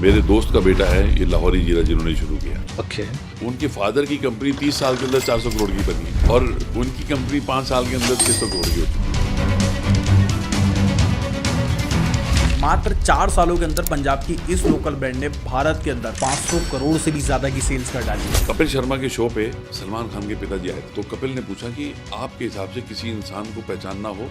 मेरे दोस्त का बेटा है, ये लाहौरी जीरा जिन्होंने शुरू किया। ओके। उनके फादर की कंपनी 30 साल के अंदर 400 करोड़ की बनी और उनकी कंपनी 5 साल के अंदर 600 करोड़ की हो चुकी है। मात्र 4 सालों के अंदर पंजाब की इस लोकल ब्रांड ने भारत के अंदर 500 करोड़ से भी ज्यादा की सेल्स कर डाली। कपिल शर्मा के शो पे सलमान खान के पिताजी आए तो कपिल ने पूछा कि आपके हिसाब से किसी इंसान को पहचानना हो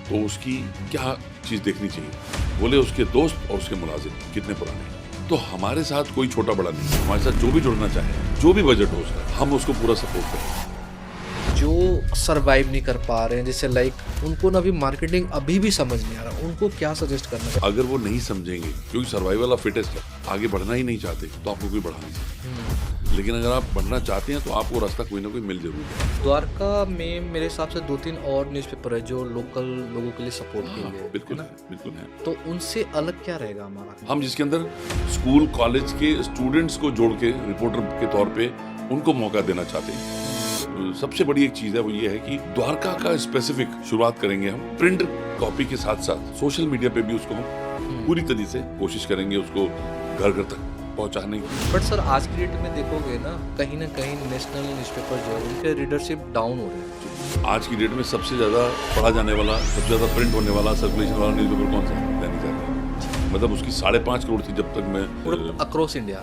तो उसकी क्या चीज देखनी चाहिए। बोले उसके दोस्त और उसके मुलाजिम कितने पुराने। तो हमारे साथ कोई छोटा बड़ा नहीं, हमारे साथ जो भी जुड़ना चाहे, जो भी बजट हो उसका, हम उसको पूरा सपोर्ट करें। जो सरवाइव नहीं कर पा रहे हैं, जैसे लाइक उनको ना अभी मार्केटिंग अभी भी समझ नहीं आ रहा, उनको क्या सजेस्ट करना है? अगर वो नहीं समझेंगे, क्योंकि सर्वाइवल ऑफ फिटेस्ट है, आगे बढ़ना ही नहीं चाहते तो आपको कोई बढ़ा नहीं सकता। लेकिन अगर आप बढ़ना चाहते हैं तो आपको रास्ता कोई ना कोई मिल जरूर है। द्वारका में मेरे हिसाब से 2-3 और न्यूज़पेपर है जो लोकल लोगों के लिए सपोर्ट के लिए बिल्कुल है है, ना? बिल्कुल है। तो उनसे अलग क्या रहेगा हमारा? हम जिसके अंदर स्कूल कॉलेज के स्टूडेंट्स को जोड़ के रिपोर्टर के तौर पे उनको मौका देना चाहते हैं। सबसे बड़ी एक चीज है वो ये है कि द्वारका का स्पेसिफिक शुरुआत करेंगे हम प्रिंट कॉपी के साथ साथ सोशल मीडिया पे भी उसको हम पूरी तरीके से कोशिश करेंगे उसको घर घर तक पहुंचाने की। बट सर आज की डेट में देखोगे ना कहीं नेशनल न्यूज़पेपर जो है उनके रीडरशिप डाउन हो रहे हैं। आज की डेट में सबसे ज्यादा पढ़ा जाने वाला, सबसे ज्यादा प्रिंट होने वाला, सर्कुलेशन वाला न्यूज़पेपर कौन सा है? दैनिक जागरण। मतलब उसकी 5.5 करोड़ थी जब तक मैं अक्रॉस इंडिया।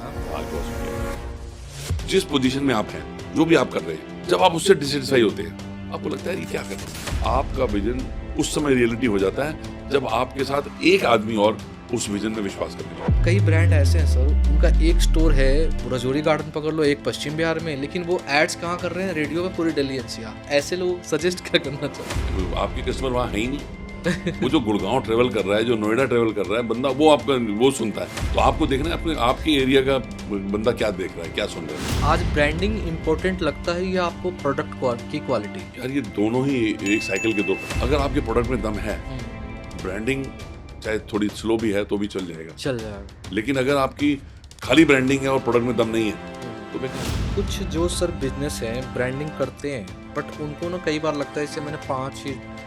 जिस पोजीशन में आप हैं, जो भी आप कर रहे हैं, जब आप उससे डिससेटिस्फाई होते हैं, आपको लगता है ये क्या करें, आपका विजन उस समय रियलिटी हो जाता है जब आपके साथ एक आदमी और उस विजन में विश्वास करने लगता है। कई ब्रांड ऐसे हैं सर, उनका एक स्टोर है रजौरी गार्डन पकड़ लो, एक पश्चिम बिहार में, लेकिन वो एड्स कहाँ कर रहे हैं? रेडियो में पूरी दिल्ली एनसीआर। ऐसे लोग सजेस्ट क्या करना चाहते हैं? तो आपके कस्टमर वहाँ है ही नहीं। वो जो गुड़गांव ट्रेवल कर रहा है, जो नोएडा ट्रेवल कर रहा है बंदा, वो आपका वो सुनता है। तो आपको देखना है अपने आपके एरिया का बंदा क्या देख रहा है, क्या सुन रहा है। आज ब्रांडिंग इम्पोर्टेंट लगता है या आपको प्रोडक्ट की क्वालिटी? यार ये दोनों ही एक साइकिल के दो। अगर आपके प्रोडक्ट में दम है, ब्रांडिंग चाहे थोड़ी स्लो भी है तो भी चल जाएगा। लेकिन अगर आपकी खाली ब्रांडिंग है और प्रोडक्ट में दम नहीं है तो बेकार। कुछ जो सर बिजनेस है ब्रांडिंग करते हैं बट उनको ना कई बार लगता है इससे मैंने 5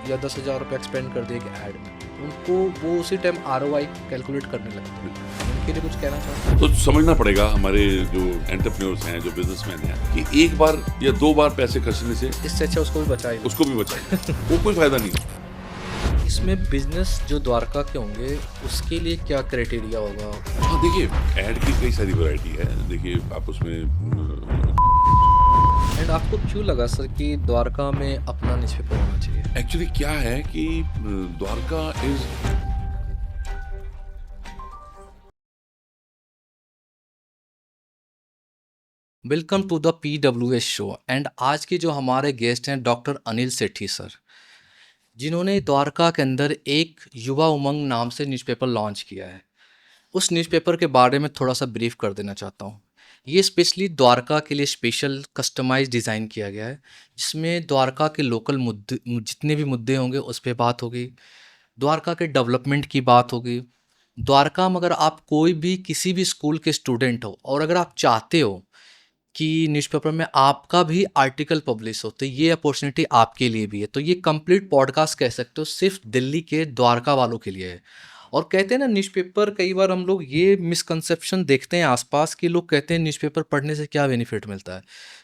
या 10 हज़ार रुपये एक्सपेंड कर दिए एक ऐड में, उनको वो उसी टाइम ROI कैलकुलेट करने लगते हैं। उनके लिए कुछ कहना चाहते हैं? तो समझना पड़ेगा हमारे जो एंटरप्रेन्योर्स हैं, जो बिजनेसमैन हैं, कि एक बार या 2 बार पैसे खर्चने से इससे अच्छा उसको भी बचाए। बचाए वो कोई फायदा नहीं। इसमें बिजनेस जो द्वारका के होंगे उसके लिए क्या क्राइटेरिया होगा? हाँ देखिए, ऐड की कई सारी वैरायटी है। देखिए आप उसमें एंड आपको क्यों लगा सर कि द्वारका में अपना न्यूज़पेपर होना चाहिए? एक्चुअली क्या है कि Dwarka is welcome to the PWS show. And आज के जो हमारे गेस्ट हैं डॉक्टर अनिल सेठी सर, जिन्होंने द्वारका के अंदर एक युवा उमंग नाम से न्यूज़पेपर लॉन्च किया है। उस न्यूज़पेपर के बारे में थोड़ा सा ब्रीफ कर देना चाहता हूँ। ये स्पेशली द्वारका के लिए स्पेशल कस्टमाइज डिज़ाइन किया गया है, जिसमें द्वारका के लोकल मुद्दे, जितने भी मुद्दे होंगे उस पर बात होगी, द्वारका के डेवलपमेंट की बात होगी। द्वारका में अगर आप कोई भी किसी भी स्कूल के स्टूडेंट हो और अगर आप चाहते हो कि न्यूज़पेपर में आपका भी आर्टिकल पब्लिश हो तो ये अपॉर्चुनिटी आपके लिए भी है। तो ये कंप्लीट पॉडकास्ट कह सकते हो सिर्फ दिल्ली के द्वारका वालों के लिए है। और कहते हैं ना न्यूज़पेपर, कई बार हम लोग ये मिसकंसेप्शन देखते हैं आसपास कि लोग कहते हैं न्यूज़पेपर पढ़ने से क्या बेनिफिट मिलता है।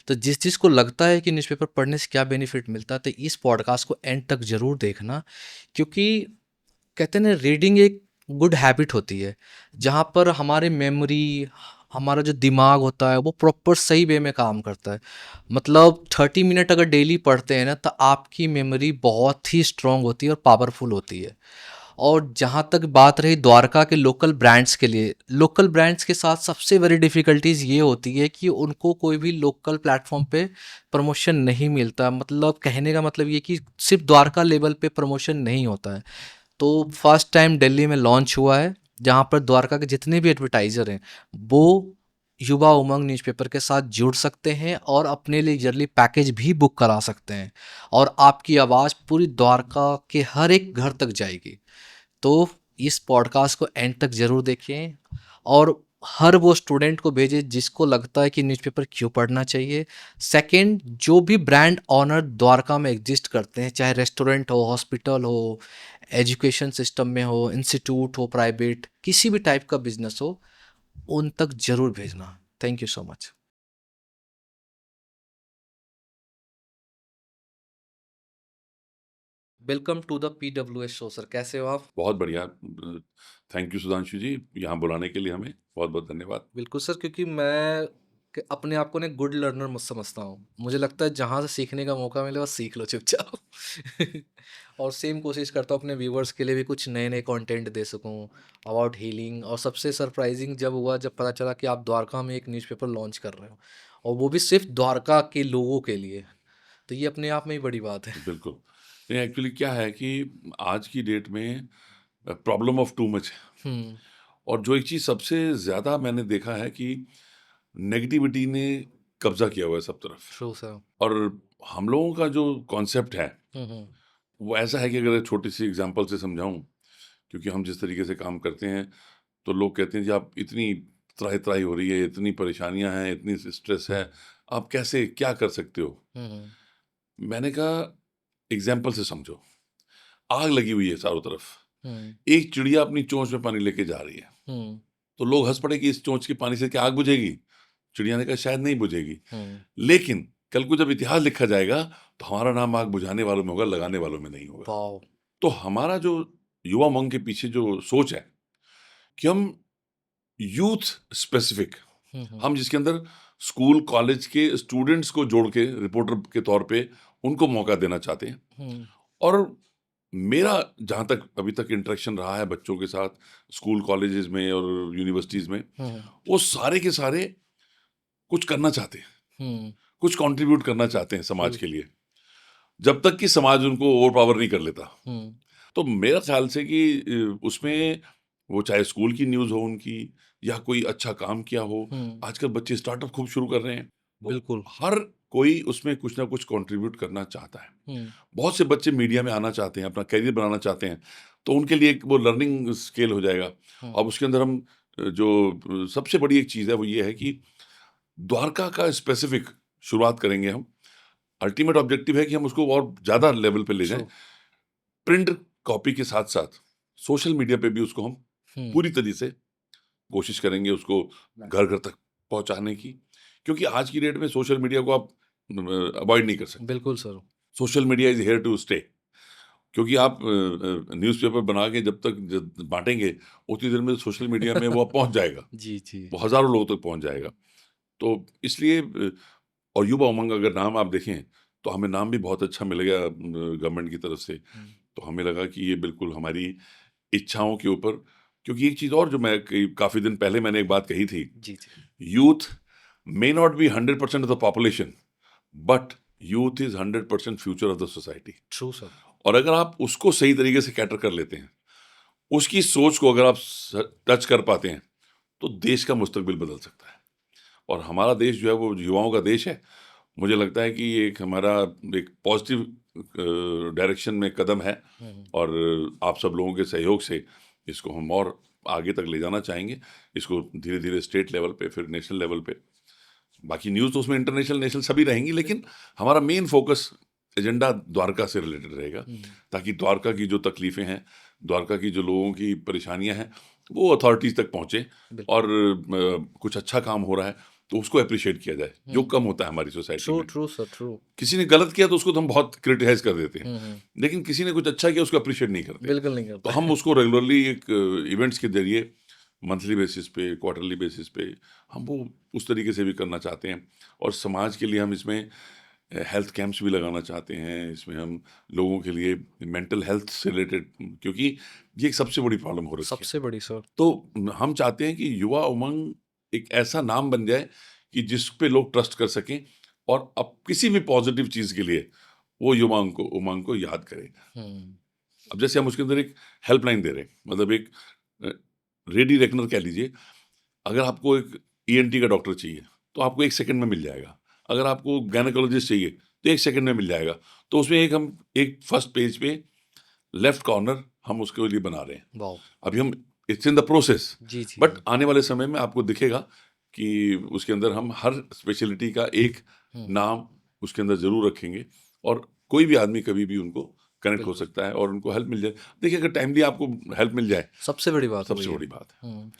तो जिस चीज़ को लगता है कि न्यूज़पेपर पढ़ने से क्या बेनिफिट मिलता है तो इस पॉडकास्ट को एंड तक ज़रूर देखना, क्योंकि कहते हैं ना रीडिंग एक गुड हैबिट होती है जहाँ पर हमारे मेमोरी, हमारा जो दिमाग होता है वो प्रॉपर सही वे में काम करता है। मतलब 30 मिनट अगर डेली पढ़ते हैं ना तो आपकी मेमोरी बहुत ही स्ट्रांग होती है और पावरफुल होती है। और जहाँ तक बात रही द्वारका के लोकल ब्रांड्स के लिए, लोकल ब्रांड्स के साथ सबसे बड़ी डिफ़िकल्टीज़ ये होती है कि उनको कोई भी लोकल प्लेटफॉर्म पे प्रमोशन नहीं मिलता। मतलब कहने का मतलब ये कि सिर्फ द्वारका लेवल पे प्रमोशन नहीं होता है। तो फर्स्ट टाइम दिल्ली में लॉन्च हुआ है जहाँ पर द्वारका के जितने भी एडवर्टाइज़र हैं वो युवा उमंग न्यूज़पेपर के साथ जुड़ सकते हैं और अपने लिए ईयरली पैकेज भी बुक करा सकते हैं और आपकी आवाज़ पूरी द्वारका के हर एक घर तक जाएगी। तो इस पॉडकास्ट को एंड तक ज़रूर देखें और हर वो स्टूडेंट को भेजें जिसको लगता है कि न्यूज़पेपर क्यों पढ़ना चाहिए। सेकंड, जो भी ब्रांड ऑनर द्वारका में एग्जिस्ट करते हैं, चाहे रेस्टोरेंट हो, हॉस्पिटल हो, एजुकेशन सिस्टम में हो, इंस्टीट्यूट हो, प्राइवेट, किसी भी टाइप का बिजनेस हो, उन तक ज़रूर भेजना। Thank you so much. Welcome to the PWS show sir, कैसे हो आप? बहुत बढ़िया। थैंक यू सुधांशु जी, यहाँ बुलाने के लिए हमें बहुत बहुत धन्यवाद। बिल्कुल सर, क्योंकि मैं अपने आप को ना गुड लर्नर मुझ समझता हूँ। मुझे लगता है जहाँ से सीखने का मौका मिले बस सीख लो चुपचाप। और सेम कोशिश करता हूँ अपने व्यूवर्स के लिए भी कुछ नए नए कंटेंट दे सकूँ अबाउट हीलिंग। और सबसे सरप्राइजिंग जब हुआ जब पता चला कि आप द्वारका में एक न्यूज़पेपर लॉन्च कर रहे हो, और वो भी सिर्फ द्वारका के लोगों के लिए। तो ये अपने आप में ही बड़ी बात है। बिल्कुल। नहीं, एक्चुअली क्या है कि आज की डेट में प्रॉब्लम ऑफ टू मच है। हम्म। और जो एक चीज़ सबसे ज़्यादा मैंने देखा है कि नेगेटिविटी ने कब्जा किया हुआ है सब तरफ। True sir. और हम लोगों का जो कॉन्सेप्ट है हम्म। वो ऐसा है कि अगर छोटी सी एग्जांपल से समझाऊं, क्योंकि हम जिस तरीके से काम करते हैं तो लोग कहते हैं जी आप इतनी त्राही त्राही हो रही है, इतनी परेशानियां हैं, इतनी स्ट्रेस है, आप कैसे क्या कर सकते हो। हम्म। मैंने कहा एग्जाम्पल से समझो, आग लगी हुई है चारों तरफ, हम्म। एक चिड़िया अपनी चोंच में पानी लेके जा रही है, हम्म। तो लोग हंस पड़े कि इस चोंच के पानी से क्या आग बुझेगी। चिड़िया ने कहा शायद नहीं बुझेगी, हम्म। लेकिन कल को जब इतिहास लिखा जाएगा तो हमारा नाम आग बुझाने वालों में होगा, लगाने वालों में नहीं होगा। वाओ। तो हमारा जो युवा उमंग के पीछे जो सोच है कि हम यूथ स्पेसिफिक, हम्म। हम जिसके अंदर स्कूल कॉलेज के स्टूडेंट्स को जोड़ के रिपोर्टर के तौर पे उनको मौका देना चाहते हैं। हम्म। और मेरा जहाँ तक अभी तक इंटरेक्शन रहा है बच्चों के साथ स्कूल कॉलेजेस में और यूनिवर्सिटीज में, हम्म। वो सारे के सारे कुछ करना चाहते हैं, हम्म। कुछ कंट्रीब्यूट करना चाहते हैं समाज बिल्कुल। के लिए, जब तक कि समाज उनको ओवर पावर नहीं कर लेता। हम्म। तो मेरा ख्याल से कि उसमें वो चाहे स्कूल की न्यूज़ हो उनकी या कोई अच्छा काम किया हो, हम्म। आजकल बच्चे स्टार्टअप खूब शुरू कर रहे हैं, तो बिल्कुल। हर कोई उसमें कुछ ना कुछ कंट्रीब्यूट करना चाहता है। हम्म। बहुत से बच्चे मीडिया में आना चाहते हैं, अपना करियर बनाना चाहते हैं, तो उनके लिए एक वो लर्निंग स्केल हो जाएगा। हम्म। अब उसके अंदर हम सबसे बड़ी एक चीज़ है वो ये है कि द्वारका का स्पेसिफिक शुरुआत करेंगे हम। अल्टीमेट ऑब्जेक्टिव है कि हम उसको और ज़्यादा लेवल पे ले जाएं, ट्रू। प्रिंट कॉपी के साथ साथ सोशल मीडिया पे भी उसको हम हम्म। पूरी तरीके से कोशिश करेंगे उसको घर घर तक पहुंचाने की, क्योंकि आज की डेट में सोशल मीडिया को आप अवॉइड नहीं कर सकते। बिल्कुल sir. Social media is here to stay, क्योंकि आप न्यूज़पेपर बना के जब तक बांटेंगे उतनी देर में सोशल मीडिया में वो पहुंच जाएगा, जी जी। वो हज़ारों लोगों तक पहुंच जाएगा। तो इसलिए और युवा उमंग अगर नाम आप देखें तो हमें नाम भी बहुत अच्छा मिल गया गवर्नमेंट की तरफ से। तो हमें लगा कि ये बिल्कुल हमारी इच्छाओं के ऊपर, क्योंकि एक चीज़ और जो मैं काफ़ी दिन पहले मैंने एक बात कही थी, जी जी। Youth may not be 100% of the population, but youth is 100% future of the society. True sir. और अगर आप उसको सही तरीके से कैटर कर लेते हैं, उसकी सोच को अगर आप टच कर पाते हैं, तो देश का मुस्तकबिल बदल सकता है। और हमारा देश जो है वो युवाओं का देश है। मुझे लगता है कि ये एक हमारा एक पॉजिटिव डायरेक्शन में कदम है, और आप सब लोगों के सहयोग से इसको हम और आगे तक ले जाना चाहेंगे, इसको धीरे धीरे स्टेट लेवल पे फिर नेशनल लेवल पे। बाकी न्यूज़ तो उसमें इंटरनेशनल नेशनल सभी रहेंगी, लेकिन हमारा मेन फोकस एजेंडा द्वारका से रिलेटेड रहेगा, ताकि द्वारका की जो तकलीफ़ें हैं, द्वारका की जो लोगों की परेशानियां हैं, वो अथॉरिटीज़ तक पहुँचे, और कुछ अच्छा काम हो रहा है तो उसको अप्रिशिएट किया जाए, जो कम होता है हमारी सोसाइटी ट्रू में। True sir. ट्रू। किसी ने गलत किया तो उसको तो हम बहुत क्रिटिसाइज कर देते हैं, लेकिन किसी ने कुछ अच्छा किया उसको अप्रिशिएट नहीं करते। बिल्कुल नहीं तो करता। हम उसको रेगुलरली एक इवेंट्स के जरिए, मंथली बेसिस पे, क्वार्टरली बेसिस पे, हम वो उस तरीके से भी करना चाहते हैं। और समाज के लिए हम इसमें हेल्थ कैंप्स भी लगाना चाहते हैं, इसमें हम लोगों के लिए मेंटल हेल्थ से रिलेटेड, क्योंकि ये एक सबसे बड़ी प्रॉब्लम हो रही है। सबसे बड़ी सर। तो हम चाहते हैं कि युवा उमंग एक ऐसा नाम बन जाए कि जिस पे लोग ट्रस्ट कर सकें, और अब किसी भी पॉजिटिव चीज़ के लिए वो युवा उमंग को याद करें। अब जैसे हम उसके अंदर एक हेल्पलाइन दे रहे हैं, मतलब एक रेडी रेकनर कह लीजिए। अगर आपको एक ईएनटी का डॉक्टर चाहिए तो आपको 1 सेकंड में मिल जाएगा, अगर आपको गायनेकोलॉजिस्ट चाहिए तो 1 सेकंड में मिल जाएगा। तो उसमें हम एक फर्स्ट पेज पे लेफ्ट कॉर्नर हम उसके लिए बना रहे हैं। वाओ। अभी हम इट्स इन द प्रोसेस, जी जी। बट आने वाले समय में आपको दिखेगा कि उसके अंदर हम हर स्पेशलिटी का एक नाम उसके अंदर जरूर रखेंगे, और कोई भी आदमी कभी भी उनको कनेक्ट हो सकता है और उनको हेल्प मिल जाए। देखिए, अगर टाइमली आपको हेल्प मिल जाए, सबसे बड़ी बात सबसे वही है। बड़ी बात है।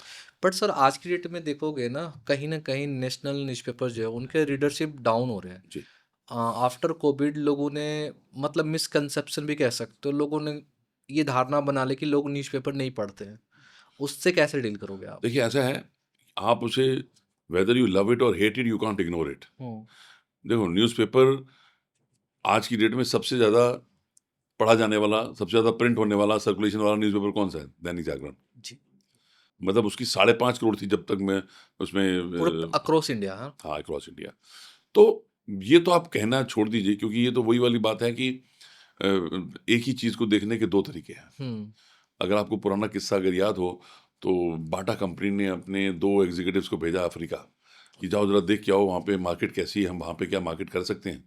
बट सर आज की डेट में देखोगे ना कहीं नेशनल न्यूज़पेपर जो है उनके रीडरशिप डाउन हो रहे हैं। जी। आफ्टर कोविड लोगों ने मतलब मिसकंसेप्शन भी कह सकते हो, लोगों ने ये धारणा बना ली कि लोग न्यूज़पेपर नहीं पढ़ते हैं। उससे कैसे डील करोगे आप? देखिए ऐसा है, आप उसे वेदर यू लव इट और hate it, you can't ignore it. Hmm. देखो न्यूज़पेपर आज की डेट में सबसे ज़्यादा पढ़ा जाने वाला, सबसे ज़्यादा प्रिंट होने वाला, सर्कुलेशन वाला न्यूज़पेपर कौन सा है? दैनिक जागरण। जी। मतलब उसकी 5.5 करोड़ थी जब तक मैं उसमें पूरा अक्रॉस इंडिया, हाँ। हाँ, अक्रॉस इंडिया। तो ये तो आप कहना छोड़ दीजिए, क्योंकि ये तो वही वाली बात है कि एक ही चीज़ को देखने के 2 तरीके हैं। हम्म। अगर आपको पुराना किस्सा अगर याद हो, तो बाटा कंपनी ने अपने 2 एग्ज़ीक्यूटिव्स को भेजा अफ्रीका कि जाओ ज़रा देख के आओ वहाँ पे मार्केट कैसी है, हम वहाँ पे क्या मार्केट कर सकते हैं।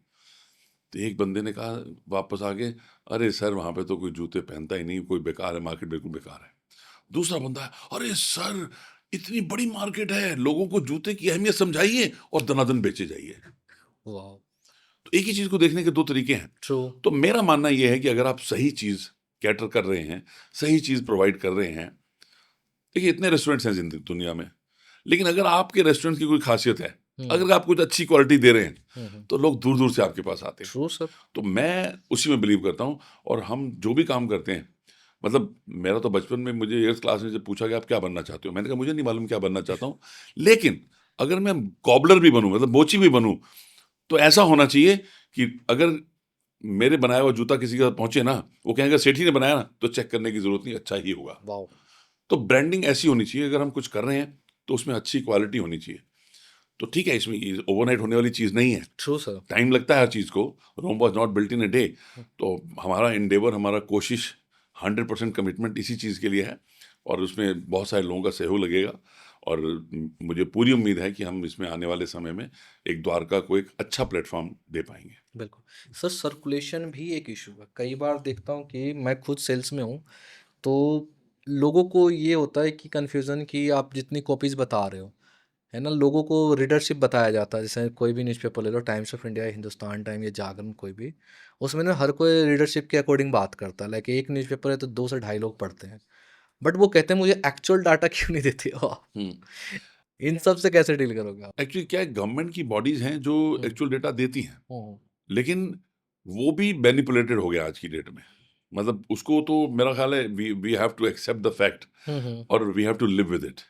तो एक बंदे ने कहा वापस आके, अरे सर वहाँ पे तो कोई जूते पहनता ही नहीं, कोई बेकार है, मार्केट बिल्कुल बेकार है। दूसरा बंदा है, अरे सर इतनी बड़ी मार्केट है, लोगों को जूते की अहमियत समझाइए और दनादन बेचे जाइए। वाह। तो एक ही चीज़ को देखने के 2 तरीके हैं। ट्रू। तो मेरा मानना ये है कि अगर आप सही चीज़ कैटर कर रहे हैं, सही चीज़ प्रोवाइड कर रहे हैं, देखिए इतने रेस्टोरेंट्स हैं दुनिया में, लेकिन अगर आपके रेस्टोरेंट की कोई खासियत है, अगर आप कुछ अच्छी क्वालिटी दे रहे हैं, तो लोग दूर दूर से आपके पास आते हैं। True sir. तो मैं उसी में बिलीव करता हूँ। और हम जो भी काम करते हैं, मतलब मेरा तो बचपन में मुझे 8th क्लास में जब पूछा गया आप क्या बनना चाहते हो, मैंने कहा मुझे नहीं मालूम क्या बनना चाहता हूँ, लेकिन अगर मैं कॉबलर भी बनूं, मतलब मोची भी बनूं, तो ऐसा होना चाहिए कि अगर मेरे बनाया हुआ जूता किसी के साथ पहुंचे ना, वो कहेंगे सेठी ने बनाया ना, तो चेक करने की जरूरत नहीं, अच्छा ही होगा। वाह। तो ब्रांडिंग ऐसी होनी चाहिए, अगर हम कुछ कर रहे हैं तो उसमें अच्छी क्वालिटी होनी चाहिए। तो ठीक है, इसमें ओवरनाइट होने वाली चीज़ नहीं है, ट्रू सर। टाइम लगता है हर चीज़ को। Rome was not built in a day. तो हमारा इंडेवर, हमारा कोशिश, 100% कमिटमेंट इसी चीज़ के लिए है, और उसमें बहुत सारे लोगों का सहयोग लगेगा। और मुझे पूरी उम्मीद है कि हम इसमें आने वाले समय में एक द्वारका को एक अच्छा प्लेटफॉर्म दे पाएंगे। बिल्कुल सर, सर्कुलेशन भी एक इशू है। कई बार देखता हूँ कि मैं खुद सेल्स में हूँ, तो लोगों को ये होता है कि कन्फ्यूज़न कि आप जितनी कॉपीज़ बता रहे हो, है ना, लोगों को रीडरशिप बताया जाता है। जैसे कोई भी न्यूज़पेपर ले लो, Times of India, Hindustan time या जागरण, कोई भी, उसमें ना हर कोई रीडरशिप के अकॉर्डिंग बात करता है। लाइक एक न्यूज़पेपर है तो 2 से ढाई लोग पढ़ते हैं, बट वो कहते हैं मुझे एक्चुअल डाटा क्यों नहीं देते हो आप? इन सब से कैसे डील करोगे आप? एक्चुअली क्या है, गवर्नमेंट की बॉडीज हैं जो हुँ। एक्चुअल डेटा देती हैं, हुँ। लेकिन वो भी मैनिपुलेटेड हो गया आज की डेट में। मतलब उसको तो मेरा ख्याल है we we have to accept the fact, hmm, hmm. और we have to live with it.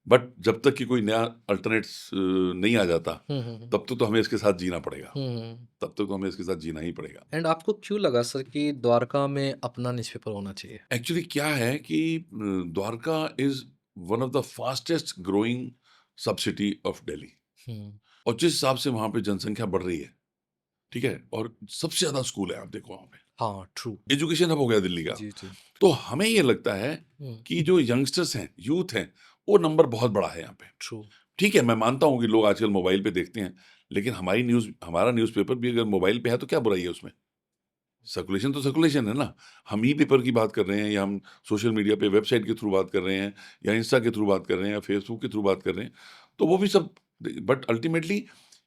But जब तक कि कोई नया अल्टरनेट्स नहीं आ जाता, हुँ, हुँ, हुँ। तब तक तो हमें इसके साथ जीना पड़ेगा। हुँ, हुँ। तब तक तो हमें इसके साथ जीना ही पड़ेगा। एंड आपको क्यों लगा सर कि द्वारका में अपना न्यूज़पेपर होना चाहिए? एक्चुअली क्या है कि Dwarka is one of the fastest growing सब सिटी ऑफ दिल्ली। हुँ। और जिस हिसाब से वहाँ पे जनसंख्या बढ़ रही है, ठीक है, और सबसे ज़्यादा स्कूल है, आप देखो वहाँ पे हाँ, ट्रू। एजुकेशन हब हो गया दिल्ली का। जी, जी। तो हमें ये लगता है हुँ। कि जो यंगस्टर्स हैं, यूथ हैं, वो नंबर बहुत बड़ा है यहाँ पे। ट्रू। ठीक है, मैं मानता हूँ कि लोग आजकल मोबाइल पे देखते हैं, लेकिन हमारा न्यूज़पेपर भी अगर मोबाइल पे है तो क्या बुराई है उसमें? सर्कुलेशन तो सर्कुलेशन है ना। हम ई पेपर की बात कर रहे हैं, या हम सोशल मीडिया पे वेबसाइट के थ्रू बात कर रहे हैं, या इंस्टा के थ्रू बात कर रहे हैं, या फेसबुक के थ्रू बात कर रहे हैं, तो वो भी सब। But ultimately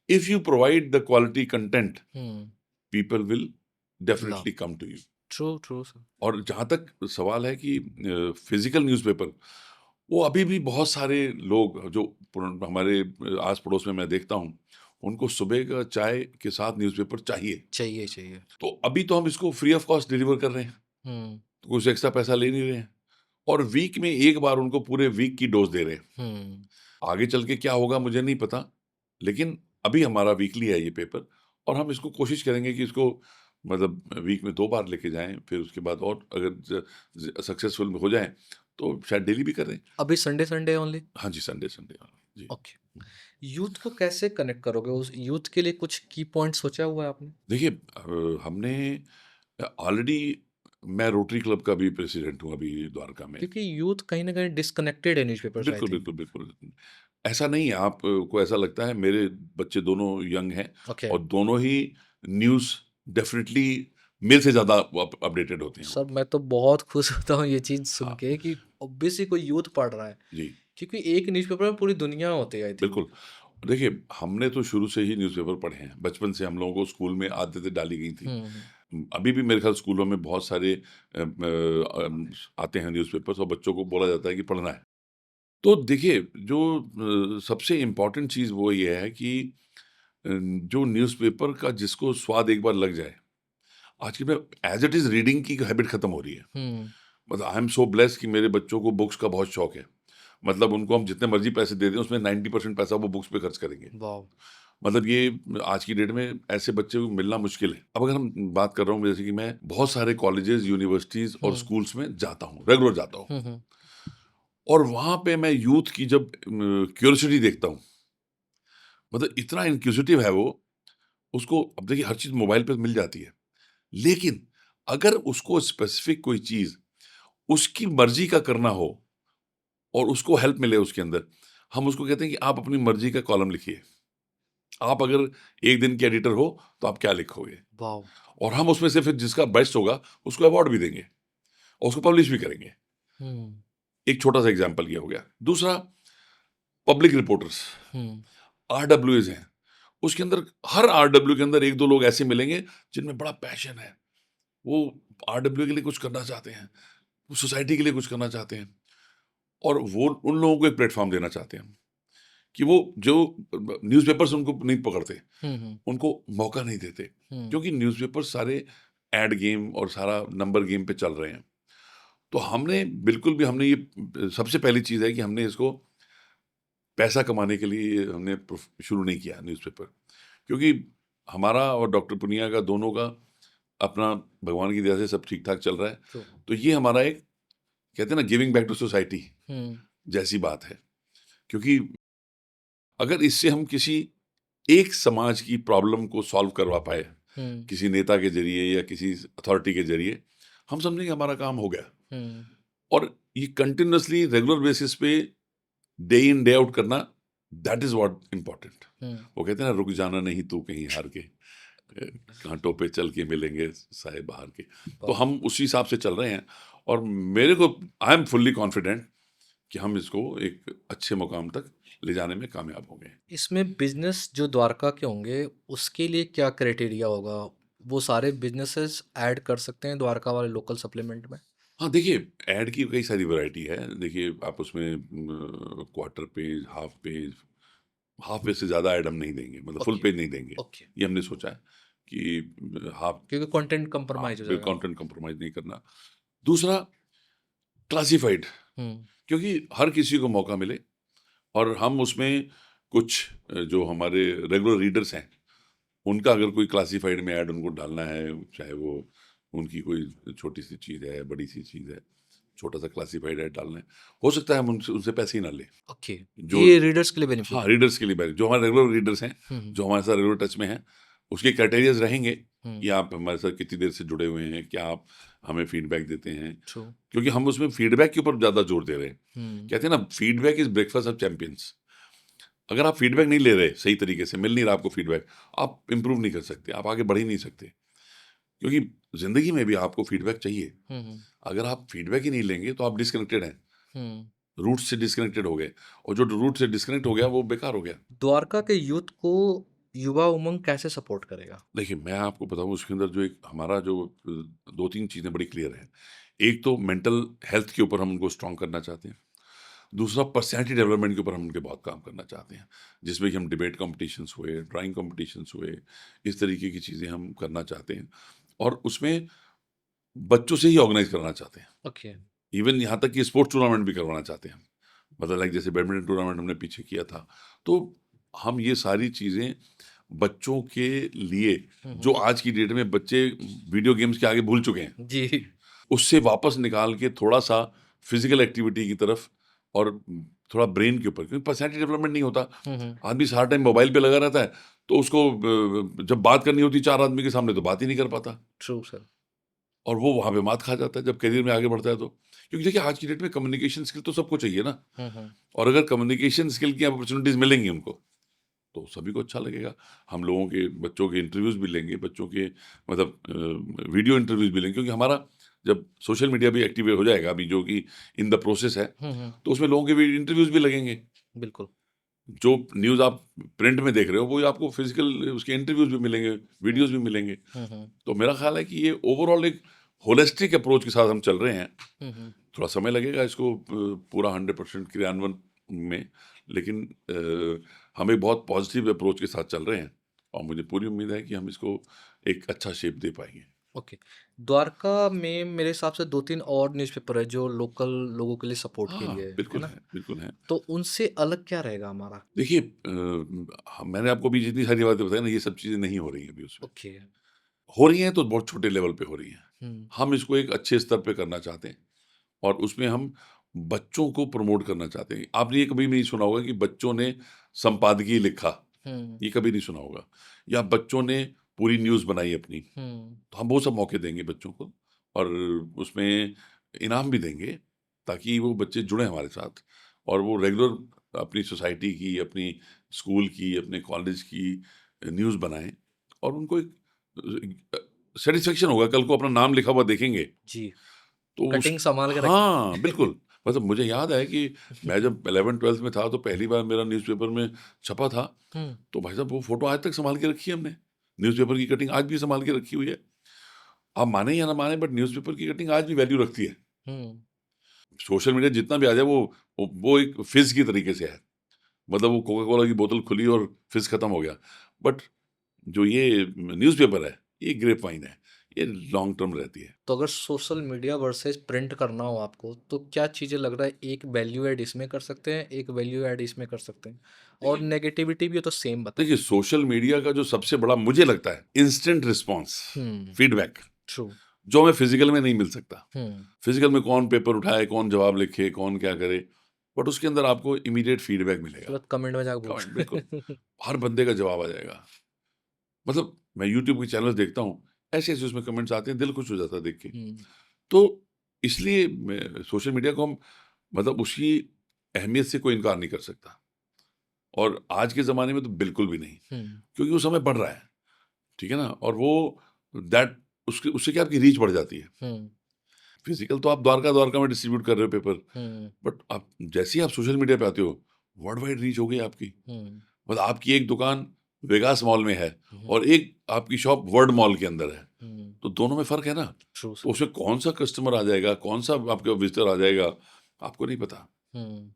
if you provide the quality content, हुँ। People will love. Definitely come to you. True, true sir. और जहाँ तक सवाल है कि फिजिकल न्यूज़पेपर, वो अभी भी बहुत सारे लोग जो हमारे आस पड़ोस में मैं देखता हूँ, उनको सुबह का चाय के साथ न्यूज़पेपर चाहिए। चाहिए, चाहिए। तो अभी तो हम इसको फ्री ऑफ कॉस्ट डिलीवर कर रहे हैं, हुँ। तो कुछ एक्स्ट्रा पैसा ले नहीं रहे हैं, और वीक में एक बार उनको पूरे वीक की डोज दे रहे हैं। हुँ। आगे चल के क्या होगा मुझे नहीं पता, लेकिन अभी हमारा वीकली है ये पेपर, और हम इसको कोशिश करेंगे कि इसको मतलब वीक में 2 बार लेके जाएं, फिर उसके बाद और अगर सक्सेसफुल हो जाएं तो शायद डेली भी करें। अभी संडे संडे ओनली? हाँ जी, संडे संडे जी। ओके। यूथ को कैसे कनेक्ट करोगे? उस यूथ के लिए कुछ की पॉइंट सोचा हुआ है आपने? देखिए हमने ऑलरेडी, मैं रोटरी क्लब का भी प्रेसिडेंट हूँ अभी द्वारका में। क्योंकि यूथ कहीं न कहीं डिस्कनेक्टेड है न्यूज़पेपर से, आई बिल्कुल, थिंक। बिल्कुल, बिल्कुल। ऐसा नहीं है, आप को ऐसा लगता है, मेरे बच्चे दोनों यंग हैं, ओके। और दोनों ही न्यूज़ डेफ़िनिटली मेरे से ज़्यादा अपडेटेड होते हैं वो। सर मैं तो बहुत खुश होता हूँ ये चीज़ सुन हाँ, के कि ऑब्वियसली कोई यूथ पढ़ रहा है। जी, क्योंकि एक न्यूज़पेपर में पूरी दुनिया होती है, आई थिंक। बिल्कुल। देखिए, हमने तो शुरू से ही न्यूज़पेपर पढ़े हैं, बचपन से हम लोगों को स्कूल में आदतें डाली गई थी। हुँ, हुँ। अभी भी मेरे ख्याल स्कूलों में बहुत सारे आते हैं न्यूज़पेपर्स, और बच्चों को बोला जाता है कि पढ़ना है। तो देखिए, जो सबसे इम्पोर्टेंट चीज़ वो ये है कि जो न्यूज़पेपर का जिसको स्वाद एक बार लग जाए, आज के में एज़ इट इज़ रीडिंग की हैबिट खत्म हो रही है। हुँ, मतलब आई एम सो ब्लेस्ड कि मेरे बच्चों को बुक्स का बहुत शौक है। मतलब उनको हम जितने मर्ज़ी पैसे दे दें, उसमें 90% पैसा वो बुक्स पे खर्च करेंगे। वाओ! मतलब ये आज की डेट में ऐसे बच्चे को मिलना मुश्किल है। अब अगर हम बात कर रहा हूँ, जैसे कि मैं बहुत सारे कॉलेजेस, यूनिवर्सिटीज़ और हुँ, स्कूल्स में जाता हूँ, रेगुलर जाता हूँ। हुँ, हुँ, और वहाँ पे मैं यूथ की जब क्यूरियोसिटी देखता हूँ, मतलब इतना इंक्विजिटिव है वो, उसको अब देखिए हर चीज़ मोबाइल पे मिल जाती है। लेकिन अगर उसको स्पेसिफिक कोई चीज़ उसकी मर्ज़ी का करना हो और उसको हेल्प मिले उसके अंदर, हम उसको कहते हैं कि आप अपनी मर्ज़ी का कॉलम लिखिए। आप अगर एक दिन के एडिटर हो, तो आप क्या लिखोगे? वाओ! और हम उसमें से फिर जिसका बेस्ट होगा, उसको अवार्ड भी देंगे और उसको पब्लिश भी करेंगे। हुँ, एक छोटा-सा एग्ज़ाम्पल ये हो गया। दूसरा, पब्लिक रिपोर्टर्स, हुँ, आरडब्ल्यूएज़ हैं। उसके अंदर हर आरडब्ल्यू के अंदर 1-2 लोग ऐसे मिलेंगे, जिनमें बड़ा पैशन है। वो आरडब्ल्यू के लिए कुछ करना चाहते हैं, वो सोसाइटी के लिए कुछ करना चाहते हैं और वो उन लोगों को एक प्लेटफ़ॉर्म देना चाहते हैं कि वो जो न्यूज़पेपर्स उनको नहीं पकड़ते, हुँ, हुँ, उनको मौका नहीं देते। हुँ, क्योंकि न्यूज़पेपर सारे एड गेम और सारा नंबर गेम पे चल रहे हैं। तो हमने बिल्कुल भी हमने ये सबसे पहली चीज़ है कि हमने इसको पैसा कमाने के लिए हमने शुरू नहीं किया न्यूज़पेपर, क्योंकि हमारा और डॉक्टर पुनिया का दोनों का अपना भगवान की दया से सब ठीक ठाक चल रहा है। ट्रू, तो ये हमारा एक कहते हैं ना गिविंग बैक टू सोसाइटी हुँ, जैसी बात है, क्योंकि अगर इससे हम किसी एक समाज की प्रॉब्लम को सॉल्व करवा पाए, हुँ, किसी नेता के जरिए या किसी अथॉरिटी के जरिए, हम समझेंगे हमारा काम हो गया। हुँ, और ये कंटिन्यूअसली रेगुलर बेसिस पे डे इन डे आउट करना, दैट इज व्हाट इम्पोर्टेंट। हुँ, वो कहते हैं ना, रुक जाना नहीं तू कहीं हार के, कांटों पे चल के मिलेंगे साए बाहर के। तो वाओ! हम उसी हिसाब से चल रहे हैं और मेरे को आई एम फुल्ली कॉन्फिडेंट कि हम इसको एक अच्छे मुकाम तक ले जाने में कामयाब होंगे। इसमें बिज़नेस जो द्वारका के होंगे, उसके लिए क्या क्राइटेरिया होगा? वो सारे बिज़नेसेस ऐड कर सकते हैं द्वारका वाले लोकल सप्लीमेंट में? हाँ, देखिए, ऐड की कई सारी वैरायटी है। देखिए, आप उसमें क्वार्टर पेज, हाफ पेज से ज़्यादा ऐड हम नहीं देंगे, मतलब फुल ओके, पेज नहीं देंगे। ओके, ये हमने सोचा है कि हाफ क्योंकि कंटेंट हाँ, कंप्रोमाइज़ हो फिर जाएगा। कंटेंट कंप्रोमाइज़ नहीं करना। दूसरा, क्लासिफाइड, हुँ, क्योंकि हर किसी को मौका मिले और हम उसमें कुछ जो हमारे रेगुलर रीडर्स हैं, उनका अगर कोई क्लासिफाइड में ऐड उनको डालना है, चाहे वो उनकी कोई छोटी-सी चीज़ है, बड़ी-सी चीज़ है, छोटा-सा क्लासिफाइड ऐड डालना है, हो सकता है हम उनसे उनसे पैसे ही ना लें। ओके, जो ये रीडर्स के लिए हाँ, बेनिफिट है। रीडर्स के लिए जो हमारे रेगुलर रीडर्स हैं, हुँ, हुँ, जो हमारे साथ रेगुलर टच में हैं, उसके क्राइटेरियाज़ रहेंगे हुँ, कि आप हमारे साथ कितनी देर से जुड़े हुए हैं, क्या आप हमें फीडबैक देते हैं, ट्रू, क्योंकि हम उसमें फीडबैक के ऊपर ज़्यादा जोर दे रहे हैं। हुँ, कहते हैं ना, feedback is breakfast of champions. अगर आप फीडबैक नहीं ले रहे सही तरीके से, मिल नहीं रहा आपको फीडबैक, आप इम्प्रूव नहीं कर सकते, आप आगे बढ़ ही नहीं सकते। क्योंकि ज़िंदगी में भी आपको फीडबैक चाहिए। हुँ, हुँ, अगर आप फीडबैक ही नहीं लेंगे, तो आप डिस्कनेक्टेड हैं, हुँ। रूट्स से डिस्कनेक्टेड हो गए और जो रूट से डिस्कनेक्ट हो गया, वो बेकार हो गया। द्वारका के यूथ को युवा उमंग कैसे सपोर्ट करेगा? देखिए, मैं आपको बताऊँ, उसके अंदर जो एक हमारा जो 2-3 चीज़ें बड़ी क्लियर हैं। एक तो मेंटल हेल्थ के ऊपर हम उनको स्ट्रॉन्ग करना चाहते हैं। दूसरा, पर्सनैलिटी डेवलपमेंट के ऊपर हम उनके बहुत काम करना चाहते हैं। जिसमें कि हम डिबेट कॉम्पिटिशन्स हुए, ड्राइंग कॉम्पिटिशन्स हुए, इस तरीके की चीज़ें हम करना चाहते हैं और उसमें बच्चों से ही ऑर्गेनाइज़ कराना चाहते हैं। ओके, इवन यहाँ तक कि स्पोर्ट्स टूर्नामेंट भी करवाना चाहते हैं। मतलब लाइक जैसे बैडमिंटन टूर्नामेंट हमने पीछे किया था। तो हम ये सारी चीज़ें बच्चों के लिए, हुँ, जो हुँ। आज की डेट में बच्चे वीडियो गेम्स के आगे भूल चुके हैं, जी, उससे वापस निकाल के थोड़ा-सा फिज़िकल एक्टिविटी की तरफ और थोड़ा ब्रेन के ऊपर, क्योंकि पर्सनैलिटी डेवलपमेंट नहीं होता। हुँ, हुँ, आदमी सारा टाइम मोबाइल पे लगा रहता है, तो उसको जब बात करनी होती है 4 आदमी के सामने, तो बात ही नहीं कर पाता ट्रू सर। और वो वहाँ पे मात खा जाता है जब करियर में आगे बढ़ता है तो। क्योंकि देखिए, आज की डेट में कम्युनिकेशन स्किल तो सबको चाहिए ना, हुँ, हुँ, और अगर कम्युनिकेशन स्किल की अपॉर्च्युनिटीज़ मिलेंगी उनको, तो सभी को अच्छा लगेगा। हम लोगों के बच्चों के इंटरव्यूज़ भी लेंगे, बच्चों के मतलब वीडियो इंटरव्यूज़ भी लेंगे, क्योंकि हमारा जब सोशल मीडिया भी एक्टिव हो जाएगा अभी, जो कि इन द प्रोसेस है, हुँ, हुँ, तो उसमें लोगों के भी इंटरव्यूज़ भी लगेंगे। बिल्कुल। जो न्यूज़ आप प्रिंट में देख रहे हो, वही आपको फिज़िकल उसके इंटरव्यूज़ भी मिलेंगे, वीडियोज़ भी मिलेंगे। हुँ, हुँ, तो मेरा ख़्याल है कि ये ओवरऑल एक होलिस्टिक अप्रोच के साथ हम चल रहे हैं। हुँ, हुँ, थोड़ा समय लगेगा इसको पूरा 100% क्रियान्वयन में, लेकिन हम एक बहुत पॉजिटिव अप्रोच के साथ चल रहे हैं और मुझे पूरी उम्मीद है कि हम इसको एक अच्छा शेप दे पाएंगे। ओके। द्वारका में मेरे हिसाब से 2-3 और न्यूज़पेपर है जो लोकल लोगों के लिए सपोर्ट के लिए हाँ, है ना? बिल्कुल है। तो उनसे अलग क्या रहेगा हमारा? देखिए मैंने आपको भी जितनी सारी बातें बताई ना, ये सब चीज़ें नहीं हो रही हैं अभी उसमें। ओके। हो रही हैं तो बहुत छोटे लेवल पे हो रही हैं। हुँ, हम इसको एक अच्छे स्तर पे करना चाहते हैं और उसमें हम बच्चों को प्रमोट करना चाहते हैं। आपने ये कभी नहीं सुना होगा कि बच्चों ने संपादकीय लिखा, हुँ, ये कभी नहीं सुना होगा, या बच्चों ने पूरी न्यूज़ बनाई अपनी। हुँ, तो हम वो सब मौके देंगे बच्चों को और उसमें इनाम भी देंगे ताकि वो बच्चे जुड़ें हमारे साथ और वो रेगुलर अपनी सोसाइटी की, अपनी स्कूल की, अपने कॉलेज की न्यूज़ बनाएं और उनको एक सेटिस्फेक्शन होगा, कल को अपना नाम लिखा हुआ देखेंगे जी। तो उस कटिंग सँभाल के रखें। हाँ, बिल्कुल। मतलब मुझे याद है कि मैं जब 11th-12th में था तो पहली बार मेरा न्यूज़पेपर में छपा था, हुँ, तो भाई साहब वो फ़ोटो आज तक सँभाल के रखी है हमने। न्यूज़पेपर की कटिंग आज भी सँभाल के रखी हुई है। आप माने या ना माने बट न्यूज़पेपर की कटिंग आज भी वैल्यू रखती है। हुँ, सोशल मीडिया जितना भी आ जाए वो एक फ़िज़ की तरीके से है। मतलब वो कोका कोला की बोतल खुली और फ़िज़ खत्म हो गया। बट जो ये न्यूज़पेपर है, ये ग्रेप वाइन है। ये लॉन्ग टर्म रहती है। तो अगर सोशल मीडिया वर्सेस प्रिंट करना हो आपको, तो क्या चीज़ें लग रहा है एक वैल्यू ऐड इसमें कर सकते हैं, एक वैल्यू ऐड इसमें कर सकते हैं? और देखिए नेगेटिविटी भी हो तो सेम बताएँ। देखिए सोशल मीडिया का जो सबसे बड़ा मुझे लगता है इंस्टेंट रिस्पॉन्स, हुँ, फीडबैक, ट्रू। जो हमें फिजिकल में नहीं मिल सकता। हुँ, फिजिकल में कौन पेपर उठाए, कौन जवाब लिखे, कौन क्या करे, बट उसके अंदर आपको इमीडिएट फीडबैक उसके मिलेगा। बाद कमेंट में जाके कमेंट बिल्कुल, पूछ हर बंदे का जवाब आ जाएगा। मतलब मैं यूट्यूब के चैनल देखता हूँ, ऐसे-ऐसे उसमें कमेंट्स आते हैं, दिल खुश हो जाता है देख के। हुँ, तो इसलिए सोशल मीडिया को हम मतलब उसकी अहमियत से कोई इनकार नहीं कर सकता और आज के ज़माने में तो बिल्कुल भी नहीं, हुँ, क्योंकि वो समय बढ़ रहा है, ठीक है ना? और वो दैट उसके उससे क्या आपकी रीच बढ़ जाती है। हुँ, फिजिकल तो आप द्वारका-द्वारका में डिस्ट्रीब्यूट कर रहे हो पेपर, हुँ, बट आप जैसे ही आप सोशल मीडिया पे आते हो, वर्ल्ड वाइड रीच हो गई आपकी। हुँ, मतलब आपकी एक दुकान वेगास मॉल में है हुँ, और एक आपकी शॉप वर्ल्ड मॉल के अंदर है, हुँ, तो दोनों में फ़र्क है ना। ट्रू तो सर। उसमें कौन-सा कस्टमर आ जाएगा, कौन-सा आपका विज़िटर आ जाएगा, आपको नहीं पता। हुँ,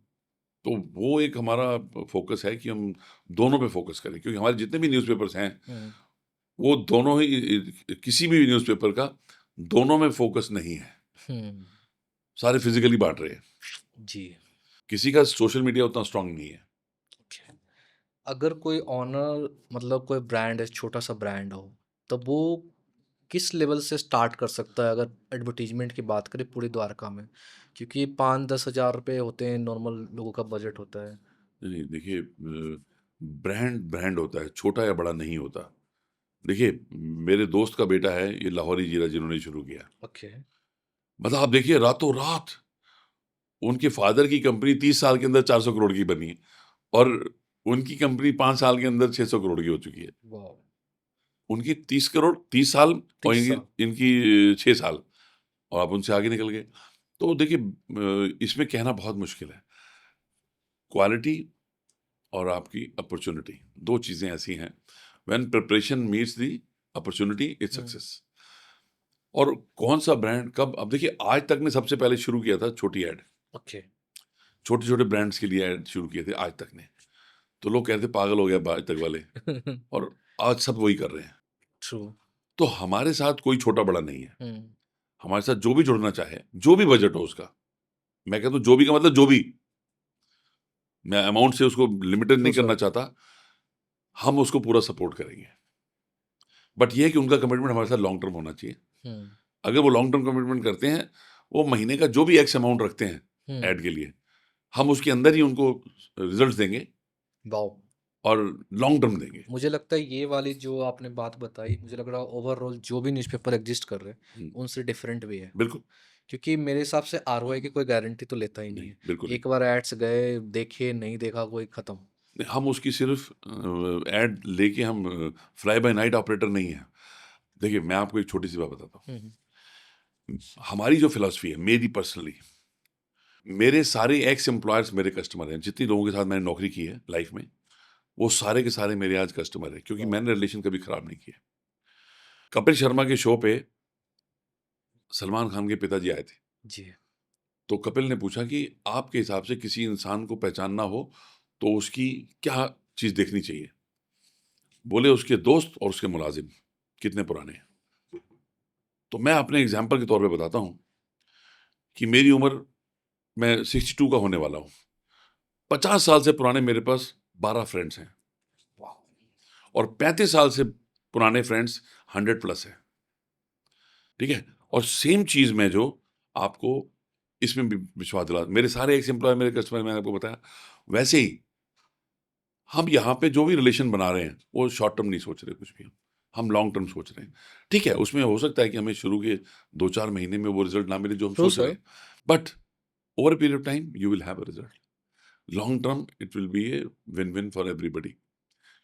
तो वो एक हमारा फ़ोकस है कि हम दोनों पे फ़ोकस करें क्योंकि हमारे जितने भी न्यूज़पेपर्स हैं, हुँ, वो दोनों ही किसी भी न्यूज़पेपर का दोनों में फ़ोकस नहीं है। हुँ, सारे फिज़िकली बाँट रहे हैं। जी, किसी का सोशल मीडिया उतना स्ट्रॉन्ग नहीं है। ओके। अगर कोई ऑनर मतलब कोई ब्रांड है, छोटा-सा ब्रांड हो, तो वो किस लेवल से स्टार्ट कर सकता है अगर एडवर्टाइज़मेंट की बात करें पूरे द्वारका में? क्योंकि 5-10 हज़ार रुपए होते हैं, नॉर्मल लोगों का बजट होता है। नहीं, देखिए ब्रांड ब्रांड होता है, छोटा या बड़ा नहीं होता। देखिए, मेरे दोस्त का बेटा है, ये लाहौरी जीरा जिन्होंने शुरू किया। ओके, मतलब आप देखिए रातों-रात उनके फ़ादर की कंपनी 30 साल के अंदर 400 करोड़ की बनी है और उनकी कंपनी 5 साल के अंदर 600 करोड़ की हो चुकी है। वॉव! उनकी 30 करोड़ 30 साल और 30 साल। इनकी इनकी 6 साल और आप उनसे आगे निकल गए। तो देखिए इसमें कहना बहुत मुश्किल है। क्वालिटी और आपकी अपॉर्च्युनिटी 2 चीज़ें ऐसी हैं, when preparation meets the opportunity it's hmm, success. और कौन-सा ब्रांड कब अब देखिए आज तक ने सबसे पहले शुरू किया था छोटी ऐड। ओके। छोटे-छोटे ब्रांड्स के लिए ऐड शुरू किए थे आज तक ने। तो लोग कह रहे थे पागल हो गया आज तक वाले और आज सब वही कर रहे हैं। ट्रू। तो हमारे साथ कोई छोटा-बड़ा नहीं है। हुँ, हमारे साथ जो भी जुड़ना चाहे, जो भी बजट हो उसका, मैं कहता हूँ जो भी का मतलब जो भी, मैं अमाउंट से उसको लिमिटेड ट्रू नहीं करना सर। चाहता, हम उसको पूरा सपोर्ट करेंगे। बट ये है कि उनका कमिटमेंट हमारे साथ लॉन्ग टर्म होना चाहिए। हुँ, अगर वो लॉन्ग टर्म कमिटमेंट करते हैं, वो महीने का जो भी एक्स अमाउंट रखते हैं हुँ, ऐड के लिए, हम उसके अंदर ही उनको रिजल्ट्स देंगे वॉव! और लॉन्ग टर्म देंगे। मुझे लगता है ये वाली जो आपने बात बताई, मुझे लग रहा है ओवरऑल जो भी न्यूज़पेपर एग्ज़िस्ट कर रहे हैं, हुँ, उनसे डिफरेंट भी है। बिल्कुल, क्योंकि मेरे हिसाब से आरओआई की कोई गारंटी तो लेता ही नहीं नहीं, है। बिल्कुल नहीं। एक बार एड्स गए, देखे, नहीं देखा कोई खत्म। नहीं, हम उसकी सिर्फ़ ऐड लेके हम फ्लाई बाय नाइट ऑपरेटर नहीं हैं। देखिए, मैं आपको एक छोटी-सी बात बताता हुँ, हुँ। हूँ। हमारी जो फिलॉसफी है, मेरी पर्सनली, मेरे सारे एक्स एम्प्लॉयर्स मेरे कस्टमर हैं। जितने लोगों के साथ मैंने नौकरी की है लाइफ़ में, वो सारे के सारे मेरे आज कस्टमर हैं क्योंकि वाह! मैंने रिलेशन कभी खराब नहीं किए। कपिल शर्मा के शो पे सलमान खान के पिताजी आए थे। जी। तो कपिल ने पूछा कि आपके हिसाब से किसी इंसान को पहचानना हो तो उसकी क्या चीज देखनी चाहिए? बोले उसके दोस्त और उसके मुलाजिम कितने पुराने हैं। तो मैं अपने एग्जाम्पल के तौर पे बताता हूं कि मेरी उम्र, मैं 62 का होने वाला हूं। 50 साल से पुराने मेरे पास 12 फ्रेंड्स हैं और 35 साल से पुराने फ्रेंड्स 100+ हैं। ठीक है, और सेम चीज में जो आपको इसमें भी विश्वास दिला, मेरे सारे एक्स एम्प्लॉय मेरे कस्टमर, मैंने आपको बताया, वैसे ही हम यहाँ पे जो भी रिलेशन बना रहे हैं वो शॉर्ट टर्म नहीं सोच रहे कुछ भी, हम लॉन्ग टर्म सोच रहे हैं। ठीक है, उसमें हो सकता है कि हमें शुरू के 2-4 महीने में वो रिजल्ट ना मिले जो हम True, सोच रहे हैं, but over a period of time you will have a result. Long term it will be a win win for everybody.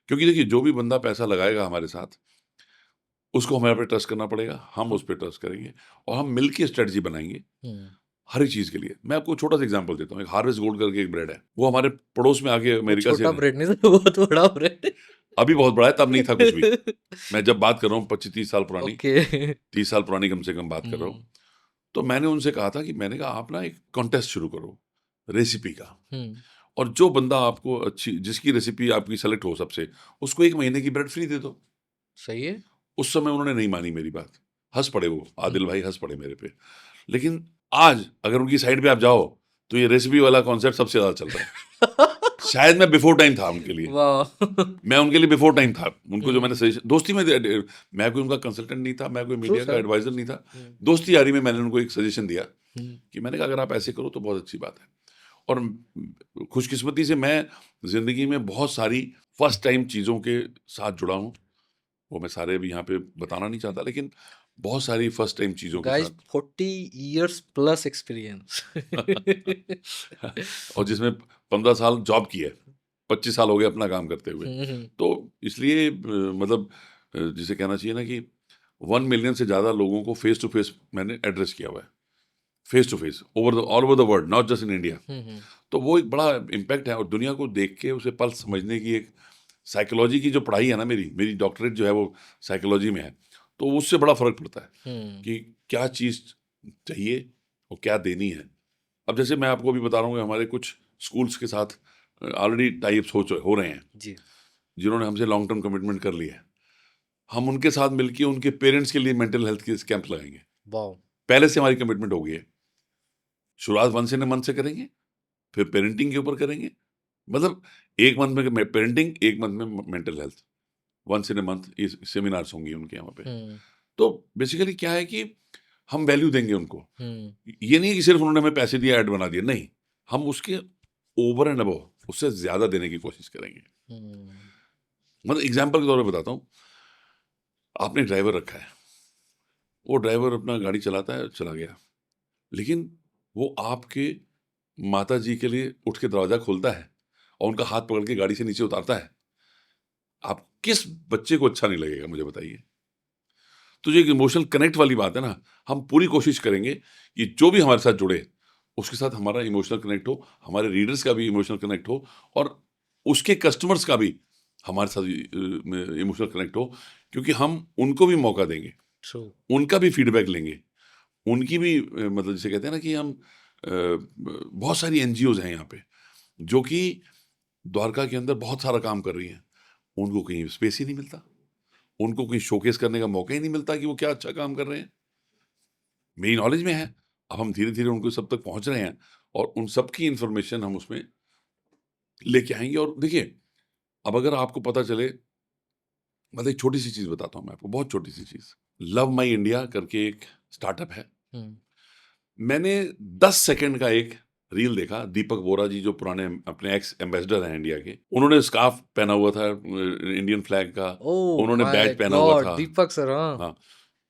क्योंकि देखिए, जो भी बंदा पैसा लगाएगा हमारे साथ, उसको हमारे पे ट्रस्ट करना पड़ेगा, हम उस पर ट्रस्ट करेंगे और हम मिलकर स्ट्रेटजी बनाएंगे हर एक चीज के लिए। मैं आपको छोटा सा एग्जांपल देता हूँ। एक हार्वेस्ट गोल्ड करके एक ब्रेड है, वो हमारे पड़ोस में आके अमेरिका से, छोटा ब्रेड नहीं सर, बहुत बड़ा ब्रेड। अभी बहुत बड़ा है, तब नहीं था कुछ भी। मैं जब बात कर रहा हूँ 25-30 साल पुरानी, ओके। 30 साल पुरानी कम से कम बात कर रहा हूँ। तो मैंने उनसे कहा था कि मैंने कहा आप ना एक कॉन्टेस्ट शुरू करो रेसिपी का, और जो बंदा आपको अच्छी, जिसकी रेसिपी आपकी सेलेक्ट हो सबसे, उसको 1 महीने की ब्रेड फ्री दे दो। सही है। उस समय उन्होंने नहीं मानी मेरी बात, हंस पड़े वो, आदिल भाई हंस पड़े मेरे पे। लेकिन आज अगर उनकी साइड पे आप जाओ तो ये रेसिपी वाला कॉन्सेप्ट सबसे ज्यादा चल रहा है। शायद मैं बिफोर टाइम था उनके लिए, वाह। मैं उनके लिए बिफोर टाइम था। उनको जो मैंने सजेशन, दोस्ती में, मैं कोई उनका कंसल्टेंट नहीं था, मैं कोई मीडिया का sir. एडवाइजर नहीं था, दोस्ती यारी में मैंने उनको एक सजेशन दिया कि मैंने कहा अगर आप ऐसे करो तो बहुत अच्छी बात है। और खुशकिस्मती से मैं जिंदगी में बहुत सारी फर्स्ट टाइम चीज़ों के साथ जुड़ा हूँ, वो मैं सारे अभी यहाँ पे बताना नहीं चाहता, लेकिन बहुत सारी फर्स्ट टाइम चीज़ों के गाइस, साथ 40 years plus experience। और जिसमें 15 साल जॉब की है, 25 साल हो गए अपना काम करते हुए। तो इसलिए मतलब जिसे कहना चाहिए ना कि 1 मिलियन से ज़्यादा लोगों को फेस टू फेस मैंने एड्रेस किया हुआ है, face to face all over the world, not just in India. तो वो एक बड़ा इम्पैक्ट है, और दुनिया को देख के उसे पल्स समझने की एक साइकोलॉजी की जो पढ़ाई है ना, मेरी डॉक्टरेट जो है वो साइकोलॉजी में है, तो उससे बड़ा फर्क पड़ता है कि क्या चीज़ चाहिए और क्या देनी है। अब जैसे मैं आपको अभी बता रहा हूँ कि हमारे कुछ स्कूल्स के साथ ऑलरेडी टाइप्स हो रहे हैं जी। जिन्होंने हमसे लॉन्ग टर्म कमिटमेंट कर लिया है। हम उनके साथ मिलकर उनके पेरेंट्स के लिए मेंटल हेल्थ के कैंप लगाएंगे। वाह। पहले से हमारी कमिटमेंट हो गई है। शुरुआत 1 इन अ मंथ से करेंगे, फिर पेरेंटिंग के ऊपर करेंगे, मतलब 1 मंथ में पेरेंटिंग, 1 मंथ में mental health, 1 in a month ये सेमिनार्स होंगी उनके यहाँ पे। तो बेसिकली क्या है कि हम वैल्यू देंगे उनको। ये नहीं कि सिर्फ उन्होंने हमें पैसे दिया, ऐड बना दिया, नहीं, हम उसके ओवर एंड अबव उससे ज्यादा देने की कोशिश करेंगे। मतलब एग्जाम्पल के तौर पे बताता हूँ, आपने ड्राइवर रखा है, वो ड्राइवर अपना गाड़ी चलाता है, चला गया, लेकिन वो आपके माता जी के लिए उठ के दरवाजा खोलता है और उनका हाथ पकड़ के गाड़ी से नीचे उतारता है। आप किस बच्चे को अच्छा नहीं लगेगा, मुझे बताइए। तो जो एक इमोशनल कनेक्ट वाली बात है ना, हम पूरी कोशिश करेंगे कि जो भी हमारे साथ जुड़े उसके साथ हमारा इमोशनल कनेक्ट हो, हमारे रीडर्स का भी इमोशनल कनेक्ट हो, और उसके कस्टमर्स का भी हमारे साथ इमोशनल कनेक्ट हो, क्योंकि हम उनको भी मौका देंगे, उनका भी फीडबैक लेंगे, उनकी भी मतलब जिसे कहते हैं ना कि हम बहुत सारी एनजीओज हैं यहाँ पे जो कि द्वारका के अंदर बहुत सारा काम कर रही हैं, उनको कहीं स्पेस ही नहीं मिलता, उनको कहीं शोकेस करने का मौका ही नहीं मिलता कि वो क्या अच्छा काम कर रहे हैं। मेरी नॉलेज में है, अब हम धीरे धीरे उनको सब तक पहुंच रहे हैं और उन सब की इंफॉर्मेशन हम उसमें लेके आएंगे। और देखिए, अब अगर आपको पता चले, मतलब एक छोटी सी चीज बताता हूँ मैं आपको, बहुत छोटी सी चीज, लव माई इंडिया करके एक स्टार्टअप है। मैंने 10 सेकंड का एक रील देखा, दीपक बोरा जी जो पुराने अपने एक्स एम्बेसडर हैं इंडिया के, उन्होंने स्कार्फ पहना हुआ था इंडियन फ्लैग का, उन्होंने बैज पहना हुआ था। दीपक सर। हाँ,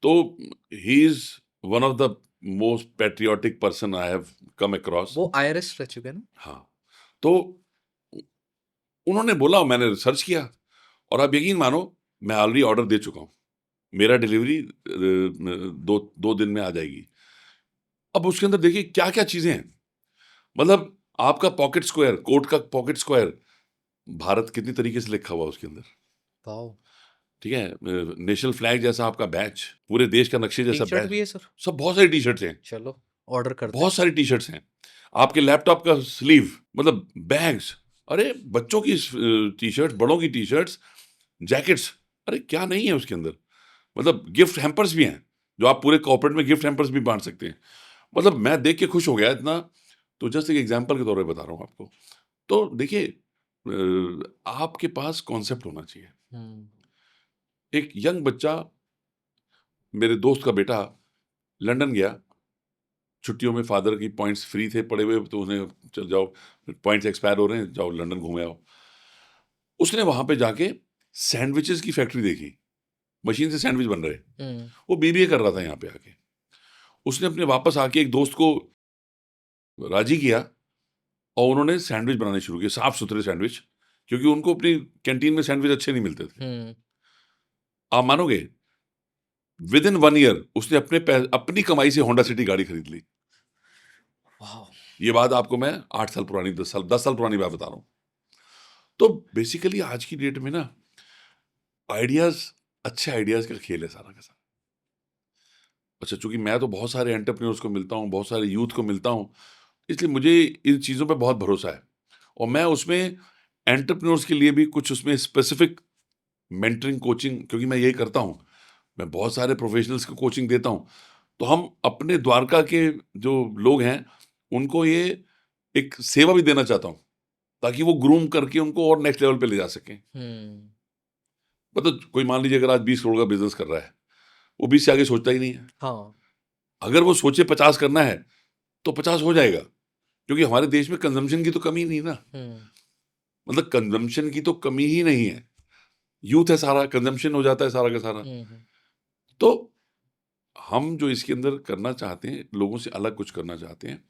तो he is one of the most patriotic person I have come across. वो आईआरएस रह चुके हैं ना। हाँ, तो उन्होंने बोला, मैंने रिसर्च किया, और आप यकीन मानो मैं ऑलरेडी ऑर्डर दे चुका हूँ, मेरा डिलीवरी 2 दिन में आ जाएगी। अब उसके अंदर देखिए क्या क्या चीजें हैं, मतलब आपका पॉकेट स्क्वायर, कोट का पॉकेट स्क्वायर, भारत कितनी तरीके से लिखा हुआ उसके अंदर, ठीक है, नेशनल फ्लैग जैसा आपका बैच, पूरे देश का नक्शे जैसा टी-शर्ट बैच, भी है सर। सब बहुत सारी टी शर्ट्स हैं। चलो। ऑर्डर करते हैं। बहुत सारी टी शर्ट्स हैं, आपके लैपटॉप का स्लीव, मतलब बैग्स, अरे बच्चों की टी शर्ट, बड़ों की टी शर्ट्स, जैकेट्स, अरे क्या नहीं है उसके अंदर। मतलब गिफ्ट हैम्पर्स भी हैं, जो आप पूरे कॉर्पोरेट में गिफ्ट हैम्पर्स भी बांट सकते हैं। मतलब मैं देख के खुश हो गया इतना। तो जस्ट एक एग्जांपल के तौर पे बता रहा हूँ आपको। तो देखिए, आपके पास कॉन्सेप्ट होना चाहिए। हम्म, एक यंग बच्चा, मेरे दोस्त का बेटा लंदन गया छुट्टियों में, फादर की पॉइंट्स फ्री थे पड़े हुए, तो उन्हें चल जाओ, पॉइंट्स एक्सपायर हो रहे हैं, जाओ लंदन घूमे आओ। उसने वहां पे जाके सैंडविचेस की फैक्ट्री देखी, मशीन से सैंडविच बन रहे। हम्म, वो बीबीए कर रहा था यहाँ पे आके। उसने अपने वापस आके एक दोस्त को राजी किया और उन्होंने सैंडविच बनाने शुरू किए, साफ सुथरे सैंडविच, क्योंकि उनको अपनी कैंटीन में सैंडविच अच्छे नहीं मिलते थे। हम्म, आप मानोगे, विद इन 1 ईयर उसने अपनी कमाई से होंडा सिटी गाड़ी खरीद ली। वाह, ये बात आपको मैं 8 साल पुरानी, 10 साल पुरानी बात बता रहा हूँ। तो बेसिकली आज की डेट में ना, आइडियाज, अच्छे आइडियाज का खेल है सारा का सारा। अच्छा, चूंकि मैं तो बहुत सारे एंटरप्रेन्योर्स को मिलता हूँ, बहुत सारे यूथ को मिलता हूँ, इसलिए मुझे इन चीज़ों पे बहुत भरोसा है। और मैं उसमें एंटरप्रेन्योर्स के लिए भी कुछ उसमें स्पेसिफिक मेंटरिंग कोचिंग, क्योंकि मैं यही करता हूँ, मैं बहुत सारे प्रोफेशनल्स को कोचिंग देता हूँ। तो हम अपने द्वारका के जो लोग हैं उनको ये एक सेवा भी देना चाहता हूँ, ताकि वो ग्रूम करके उनको और नेक्स्ट लेवल पे ले जा सकें। हम्म, मतलब कोई मान लीजिए अगर आज 20 करोड़ का बिजनेस कर रहा है, वो 20 से आगे सोचता ही नहीं है। हाँ, अगर वो सोचे 50 करना है तो 50 हो जाएगा, क्योंकि हमारे देश में कंजम्पशन की तो कमी नहीं ना। हम्म, मतलब कंजम्पशन की तो कमी ही नहीं है, यूथ है सारा, कंजम्पशन हो जाता है सारा का सारा। हम्म, तो हम जो इसके अंदर करना चाहते हैं, लोगों से अलग कुछ करना चाहते हैं,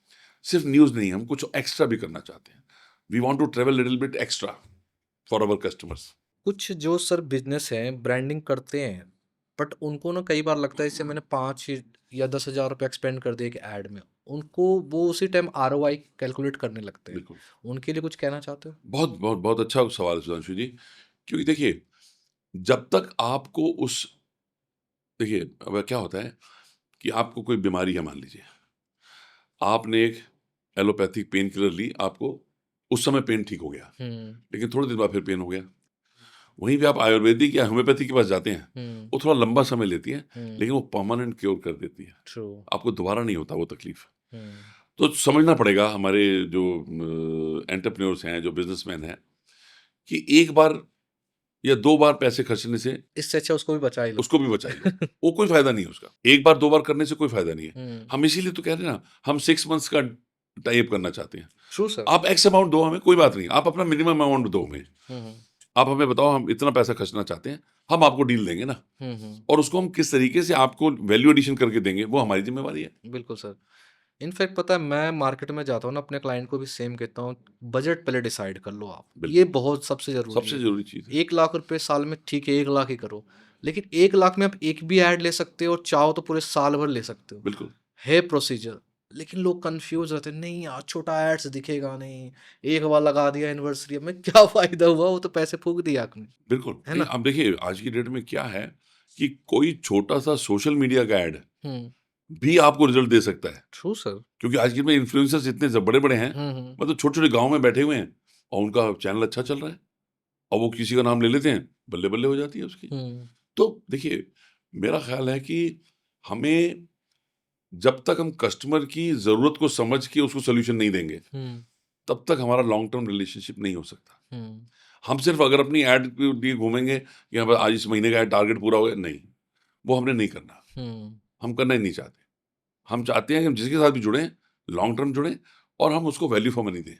सिर्फ न्यूज़ नहीं, हम कुछ एक्स्ट्रा भी करना चाहते हैं। We want to travel little bit extra for our customers. कुछ जो सर बिजनेस हैं ब्रांडिंग करते हैं, बट उनको ना कई बार लगता है इससे मैंने 5 या 10 हज़ार रुपये एक्सपेंड कर दिए एक ऐड में, उनको वो उसी टाइम ROI कैलकुलेट करने लगते हैं। बिल्कुल, उनके लिए कुछ कहना चाहते हो? बहुत बहुत बहुत अच्छा सवाल है सुधांशु जी। क्योंकि देखिए, जब तक आपको उस, देखिए अब क्या होता है कि आपको कोई बीमारी है, मान लीजिए आपने एक एलोपैथिक पेन किलर ली, आपको उस समय पेन ठीक हो गया, हम्म, लेकिन थोड़े दिन बाद फिर पेन हो गया। वहीं पे आप आयुर्वेदिक या होम्योपैथी के पास जाते हैं, हम्म, वो थोड़ा लंबा समय लेती है, हम्म, लेकिन वो परमानेंट क्योर कर देती है, ट्रू, आपको दोबारा नहीं होता वो तकलीफ। हम्म, तो समझना पड़ेगा हमारे जो एंटरप्रेन्योर्स हैं, जो बिजनेसमैन हैं, कि एक बार या 2 बार पैसे खर्चने से इससे अच्छा उसको भी बचा ही लो। उसको भी बचाइए। वो कोई फायदा नहीं है उसका, एक बार 2 बार करने से कोई फायदा नहीं है। हम्म, हम इसीलिए तो कह रहे हैं ना, हम 6 मंथ्स का टाइप करना चाहते हैं। True sir. आप एक्स अमाउंट दो हमें, कोई बात नहीं, आप अपना मिनिमम अमाउंट दो हमें। हम्म, आप हमें बताओ हम इतना पैसा खर्चना चाहते हैं, हम आपको डील देंगे ना। और उसको हम किस तरीके से आपको वैल्यू एडिशन करके देंगे, वो हमारी जिम्मेवारी है। बिल्कुल सर। इनफैक्ट पता है मैं मार्केट में जाता हूँ ना, अपने क्लाइंट को भी सेम कहता हूँ, बजट पहले डिसाइड कर लो आप, बिल्कुल, ये बहुत सबसे ज़रूरी सबसे है। जरूरी चीज है। 1 लाख रुपए साल में ठीक है, 1 लाख ही करो, लेकिन 1 लाख में आप एक भी ऐड ले सकते हो और चाहो तो पूरे साल भर ले सकते हो, बिल्कुल, है प्रोसीजर। लेकिन लोग कंफ्यूज रहते हैं, नहीं यार छोटा एड्स दिखेगा नहीं, एक बार लगा दिया एनिवर्सरी में, क्या फायदा हुआ, वो तो पैसे फूक दिया आपने, बिल्कुल है नहीं। ना? अब देखिए आज की डेट में क्या है कि कोई छोटा सा सोशल मीडिया का ऐड हम्म, भी आपको रिजल्ट दे सकता है, ट्रू सर। क्योंकि आज की डेट में इन्फ्लुएंसर्स इतने बड़े बड़े हैं, हम्म, मतलब छोटे छोटे गांव में बैठे हुए हैं और उनका चैनल अच्छा चल रहा है, और वो किसी का नाम ले लेते हैं, बल्ले बल्ले हो जाती है उसकी। हम्म, तो देखिए, मेरा ख्याल है कि हमें, जब तक हम कस्टमर की ज़रूरत को समझ के उसको सोल्यूशन नहीं देंगे, हम्म, तब तक हमारा लॉन्ग टर्म रिलेशनशिप नहीं हो सकता। हम्म, हम सिर्फ अगर अपनी ऐड के लिए घूमेंगे कि हाँ, बस आज इस महीने का टारगेट पूरा हो गया, नहीं, वो हमने नहीं करना, हम्म, हम करना ही नहीं चाहते। हम चाहते हैं कि हम जिसके साथ भी जुड़ें, लॉन्ग टर्म जुड़ें, और हम उसको वैल्यू फॉर मनी दें।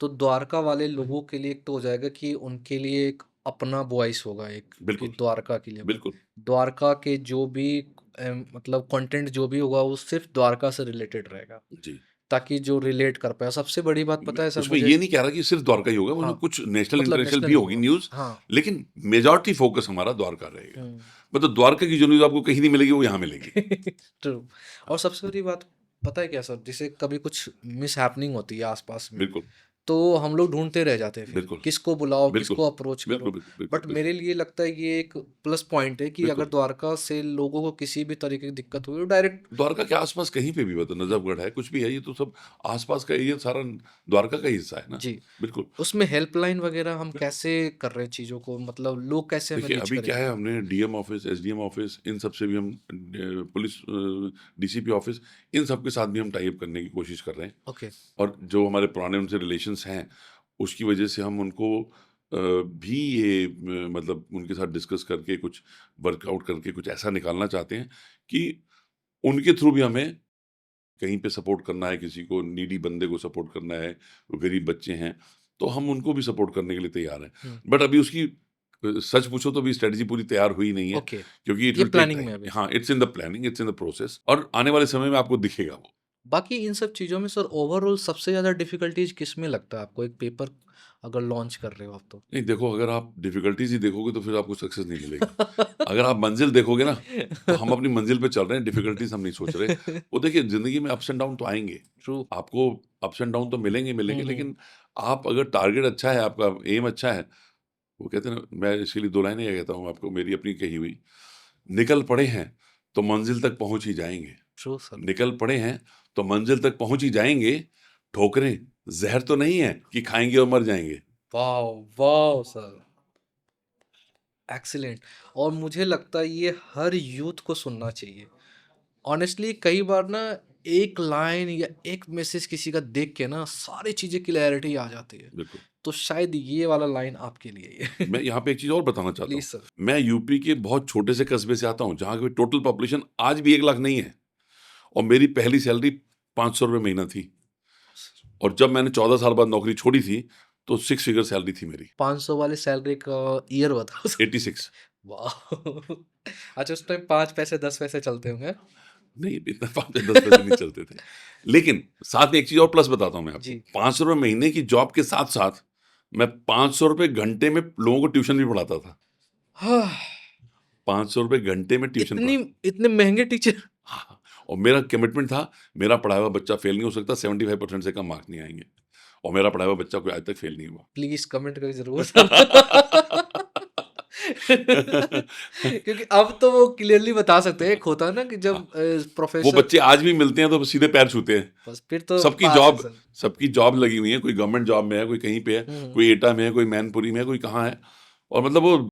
तो द्वारका वाले लोगों के लिए एक तो हो जाएगा कि उनके लिए एक अपना वॉइस होगा एक, कि बिल्कुल, द्वारका के लिए बिल्कुल, द्वारका के जो भी मतलब कंटेंट जो भी होगा वो सिर्फ द्वारका से रिलेटेड रहेगा, जी। ताकि जो रिलेट कर पाए। सबसे बड़ी बात मैं पता है सर उसमें मुझे, ये नहीं कह रहा कि सिर्फ द्वारका ही होगा, हाँ, उसमें कुछ नेशनल मतलब इंटरनेशनल नेशनल भी ही होगी होगा, न्यूज़, हाँ। लेकिन मेजॉरिटी फोकस हमारा द्वारका रहेगा। हम्म, मतलब द्वारका की जो न्यूज़ आपको कहीं नहीं मिलेगी, वो यहाँ मिलेगी। ट्रू। और सबसे बड़ी बात पता है क्या सर, जैसे कभी कुछ मिस हैपनिंग होती है आसपास में, बिल्कुल, तो हम लोग ढूंढते रह जाते हैं फिर बिल्कुल किसको बुलाओ, बिल्कुल किसको अप्रोच करो। बिल्कुल बिल्कुल बिल्कुल बट मेरे लिए लगता है ये एक प्लस पॉइंट है कि अगर बिल्कुल द्वारका से लोगों को किसी भी तरीके की दिक्कत हुई, डायरेक्ट। द्वारका के आसपास कहीं पे भी हो, तो नजफगढ़ है, कुछ भी है, ये तो सब आसपास का एरिया सारा द्वारका का ही हिस्सा है ना। जी, बिल्कुल। उसमें हेल्पलाइन वगैरह हम कैसे कर रहे हैं चीज़ों को, मतलब लोग कैसे हमें देखिए रीच अभी क्या करेंगे? है, हमने डीएम ऑफिस, एसडीएम ऑफिस, इन सब से भी हम पुलिस डीसीपी ऑफिस, इन सब के साथ भी हम टाई अप करने की कोशिश कर रहे हैं। ओके। और जो हमारे पुराने उनसे रिलेशंस हैं, उसकी वजह से हम उनको भी ये मतलब उनके साथ डिस्कस करके कुछ वर्कआउट करके कुछ ऐसा निकालना चाहते हैं कि उनके थ्रू भी हमें कहीं पे सपोर्ट करना है, किसी को नीडी बंदे को सपोर्ट करना है, वो गरीब बच्चे हैं, तो हम उनको भी सपोर्ट करने के लिए तैयार हैं। हम्म, बट अभी उसकी सच पूछो तो अभी स्ट्रेटजी पूरी तैयार हुई नहीं है, ओके, क्योंकि इट ये विल टेक प्लानिंग में टाइम। अभी। हाँ, it's in the planning, it's in the process, और आने वाले समय में आपको दिखेगा वो। बाकी इन सब चीज़ों में सर ओवरऑल सबसे ज़्यादा डिफिकल्टीज किस में लगता है आपको, एक पेपर अगर लॉन्च कर रहे हो आप तो? नहीं देखो, अगर आप डिफिकल्टीज ही देखोगे तो फिर आपको सक्सेस नहीं मिलेगी। अगर आप मंजिल देखोगे ना, तो हम अपनी मंजिल पे चल रहे हैं, डिफिकल्टीज हम नहीं सोच रहे। वो देखिए, जिंदगी में अप्स एंड डाउन तो आएंगे, ट्रू। आपको अप्स एंड डाउन तो मिलेंगे मिलेंगे, हम्म, लेकिन आप अगर टारगेट अच्छा है, आपका एम अच्छा है, वो कहते हैं ना, मैं इसके लिए 2 लाइनें ये कहता हूँ आपको, मेरी अपनी कही हुई, निकल पड़े हैं तो मंजिल तक पहुंच ही जाएंगे। True sir. निकल पड़े हैं तो मंजिल तक पहुंच ही जाएंगे। ठोकरें जहर तो नहीं है कि खाएंगे और मर जाएंगे। वाह, वाह सर, एक्सीलेंट। और मुझे लगता है ये हर यूथ को सुनना चाहिए। ऑनेस्टली कई बार ना एक लाइन या एक मैसेज किसी का देख के ना सारी चीज़ें क्लैरिटी आ जाती है। बिल्कुल। तो शायद ये वाला लाइन आपके लिए ही है। मैं यहाँ पे एक चीज और बताना चाहता प्लीज हूँ। सर। मैं यूपी के बहुत छोटे से कस्बे से आता हूँ, जहाँ की टोटल पॉपुलेशन आज भी 1 लाख नहीं है, और मेरी पहली सैलरी 500 रुपये महीना थी। और जब मैंने 14 साल बाद नौकरी छोड़ी थी, तो 6 फिगर सैलरी थी मेरी। 500 वाली सैलरी का ईयर बताओ सर। 86। वाह। अच्छा, उस टाइम 5 पैसे 10 पैसे चलते होंगे। नहीं, इतना 5 10 पैसे नहीं चलते थे। लेकिन साथ में एक चीज और प्लस बताता हूँ मैं आपको। जी। 500 रुपये महीने की जॉब के साथ साथ मैं 500 रुपये घंटे में लोगों को ट्यूशन भी पढ़ाता था। हाँ, 500 रुपये घंटे में ट्यूशन इतनी पढ़ा। इतने महंगे टीचर। हाँ, और मेरा कमिटमेंट था, मेरा पढ़ाया हुआ बच्चा फेल नहीं हो सकता, 75% से कम मार्क्स नहीं आएंगे, और मेरा पढ़ाया हुआ बच्चा कोई आज तक फेल नहीं हुआ। प्लीज कमेंट करिए जरूर सर। क्योंकि अब तो वो क्लियरली बता सकते हैं, एक होता है ना कि जब हाँ, वो प्रोफेसर। बच्चे आज भी मिलते हैं तो सीधे पैर छूते हैं। बस फिर तो सबकी पास है जॉब सर। सबकी जॉब लगी हुई है, कोई गवर्नमेंट जॉब में है, कोई कहीं पे है, हम्म। कोई एटा में है, कोई मैनपुरी में है, कोई कहाँ है। और मतलब वो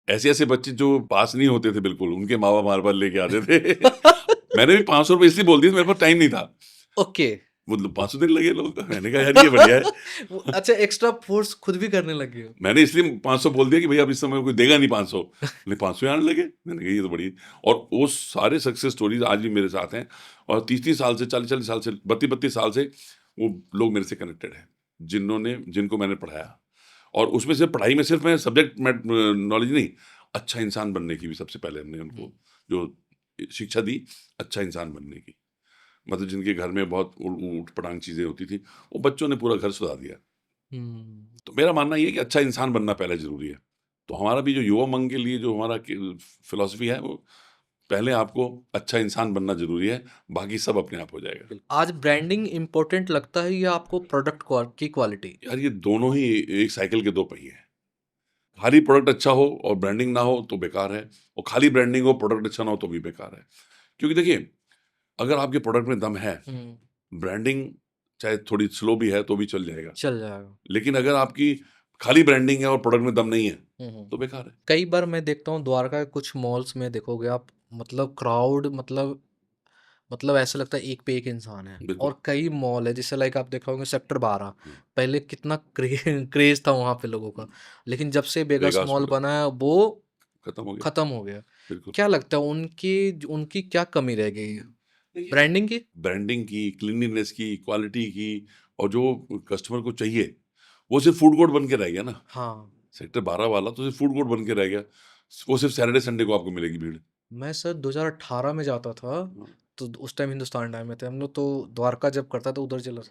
ऐसे ऐसे बच्चे जो पास नहीं होते थे बिल्कुल, उनके माँ बाप हमारे पास लेके आते थे। मैंने भी 500 रुपये इसलिए बोल दिया, मेरे पास टाइम नहीं था। ओके। वो 500 दिन लगे लोग, मैंने कहा यार ये बढ़िया है। अच्छा, एक्स्ट्रा फोर्स खुद भी करने लगे हो। मैंने इसलिए 500 बोल दिया कि भैया अब इस समय कोई देगा नहीं 500, नहीं 500 आने लगे। मैंने कहा ये तो बड़ी। और वो सारे सक्सेस स्टोरीज आज भी मेरे साथ हैं, और 30-30 साल से, 40-40 साल से, 32-32 साल से वो लोग मेरे से कनेक्टेड हैं, जिनको मैंने पढ़ाया। और उसमें से पढ़ाई में सिर्फ मैं सब्जेक्ट नॉलेज नहीं, अच्छा इंसान बनने की भी सबसे पहले हमने उनको जो शिक्षा दी, अच्छा इंसान बनने की। मतलब जिनके घर में बहुत ऊट पटांग चीज़ें होती थी, वो बच्चों ने पूरा घर सुधार दिया। हम्म। तो मेरा मानना ये है कि अच्छा इंसान बनना पहले जरूरी है। तो हमारा भी जो युवा मंग के लिए जो हमारा फिलॉसफी है, वो पहले आपको अच्छा इंसान बनना जरूरी है, बाकी सब अपने आप हो जाएगा। आज ब्रांडिंग इम्पोर्टेंट लगता है या आपको प्रोडक्ट की क्वालिटी? यार ये दोनों ही एक साइकिल के 2 पहिए हैं। खाली प्रोडक्ट अच्छा हो और ब्रांडिंग ना हो तो बेकार है, और खाली ब्रांडिंग हो प्रोडक्ट अच्छा ना हो तो भी बेकार है। क्योंकि देखिए, अगर आपके प्रोडक्ट में दम है, ब्रांडिंग चाहे थोड़ी स्लो भी है तो भी चल जाएगा। चल जाएगा। लेकिन अगर आपकी खाली ब्रांडिंग है और प्रोडक्ट में दम नहीं है, तो बेकार है। कई बार मैं देखता हूँ द्वारका के कुछ मॉल्स में देखोगे आप, मतलब क्राउड, मतलब ऐसा लगता है एक पे एक इंसान है। बिल्कुल। और कई मॉल है, जैसे लाइक आप देखोगे सेक्टर 12, हम्म, पहले कितना क्रेज था वहाँ पे लोगों का, लेकिन जब से बेगस वेगास मॉल मॉल बना है वो खत्म हो गया। खत्म हो गया। बिल्कुल। क्या लगता है उनकी उनकी क्या कमी रह गई है? देखिए, ब्रांडिंग की? ब्रांडिंग की, क्लीनलीनेस की, क्वालिटी की, और जो कस्टमर को चाहिए, वो सिर्फ फूड कोर्ट बन के रह गया ना। हाँ। सेक्टर 12 वाला तो सिर्फ फूड कोर्ट बन के रह गया। वो सिर्फ सैटरडे संडे को आपको मिलेगी भीड़। मैं सर 2018 में जाता था, हाँ। तो उस टाइम हिंदुस्तान टाइम में थे हम लोग, तो द्वारका जब करता था उधर चला,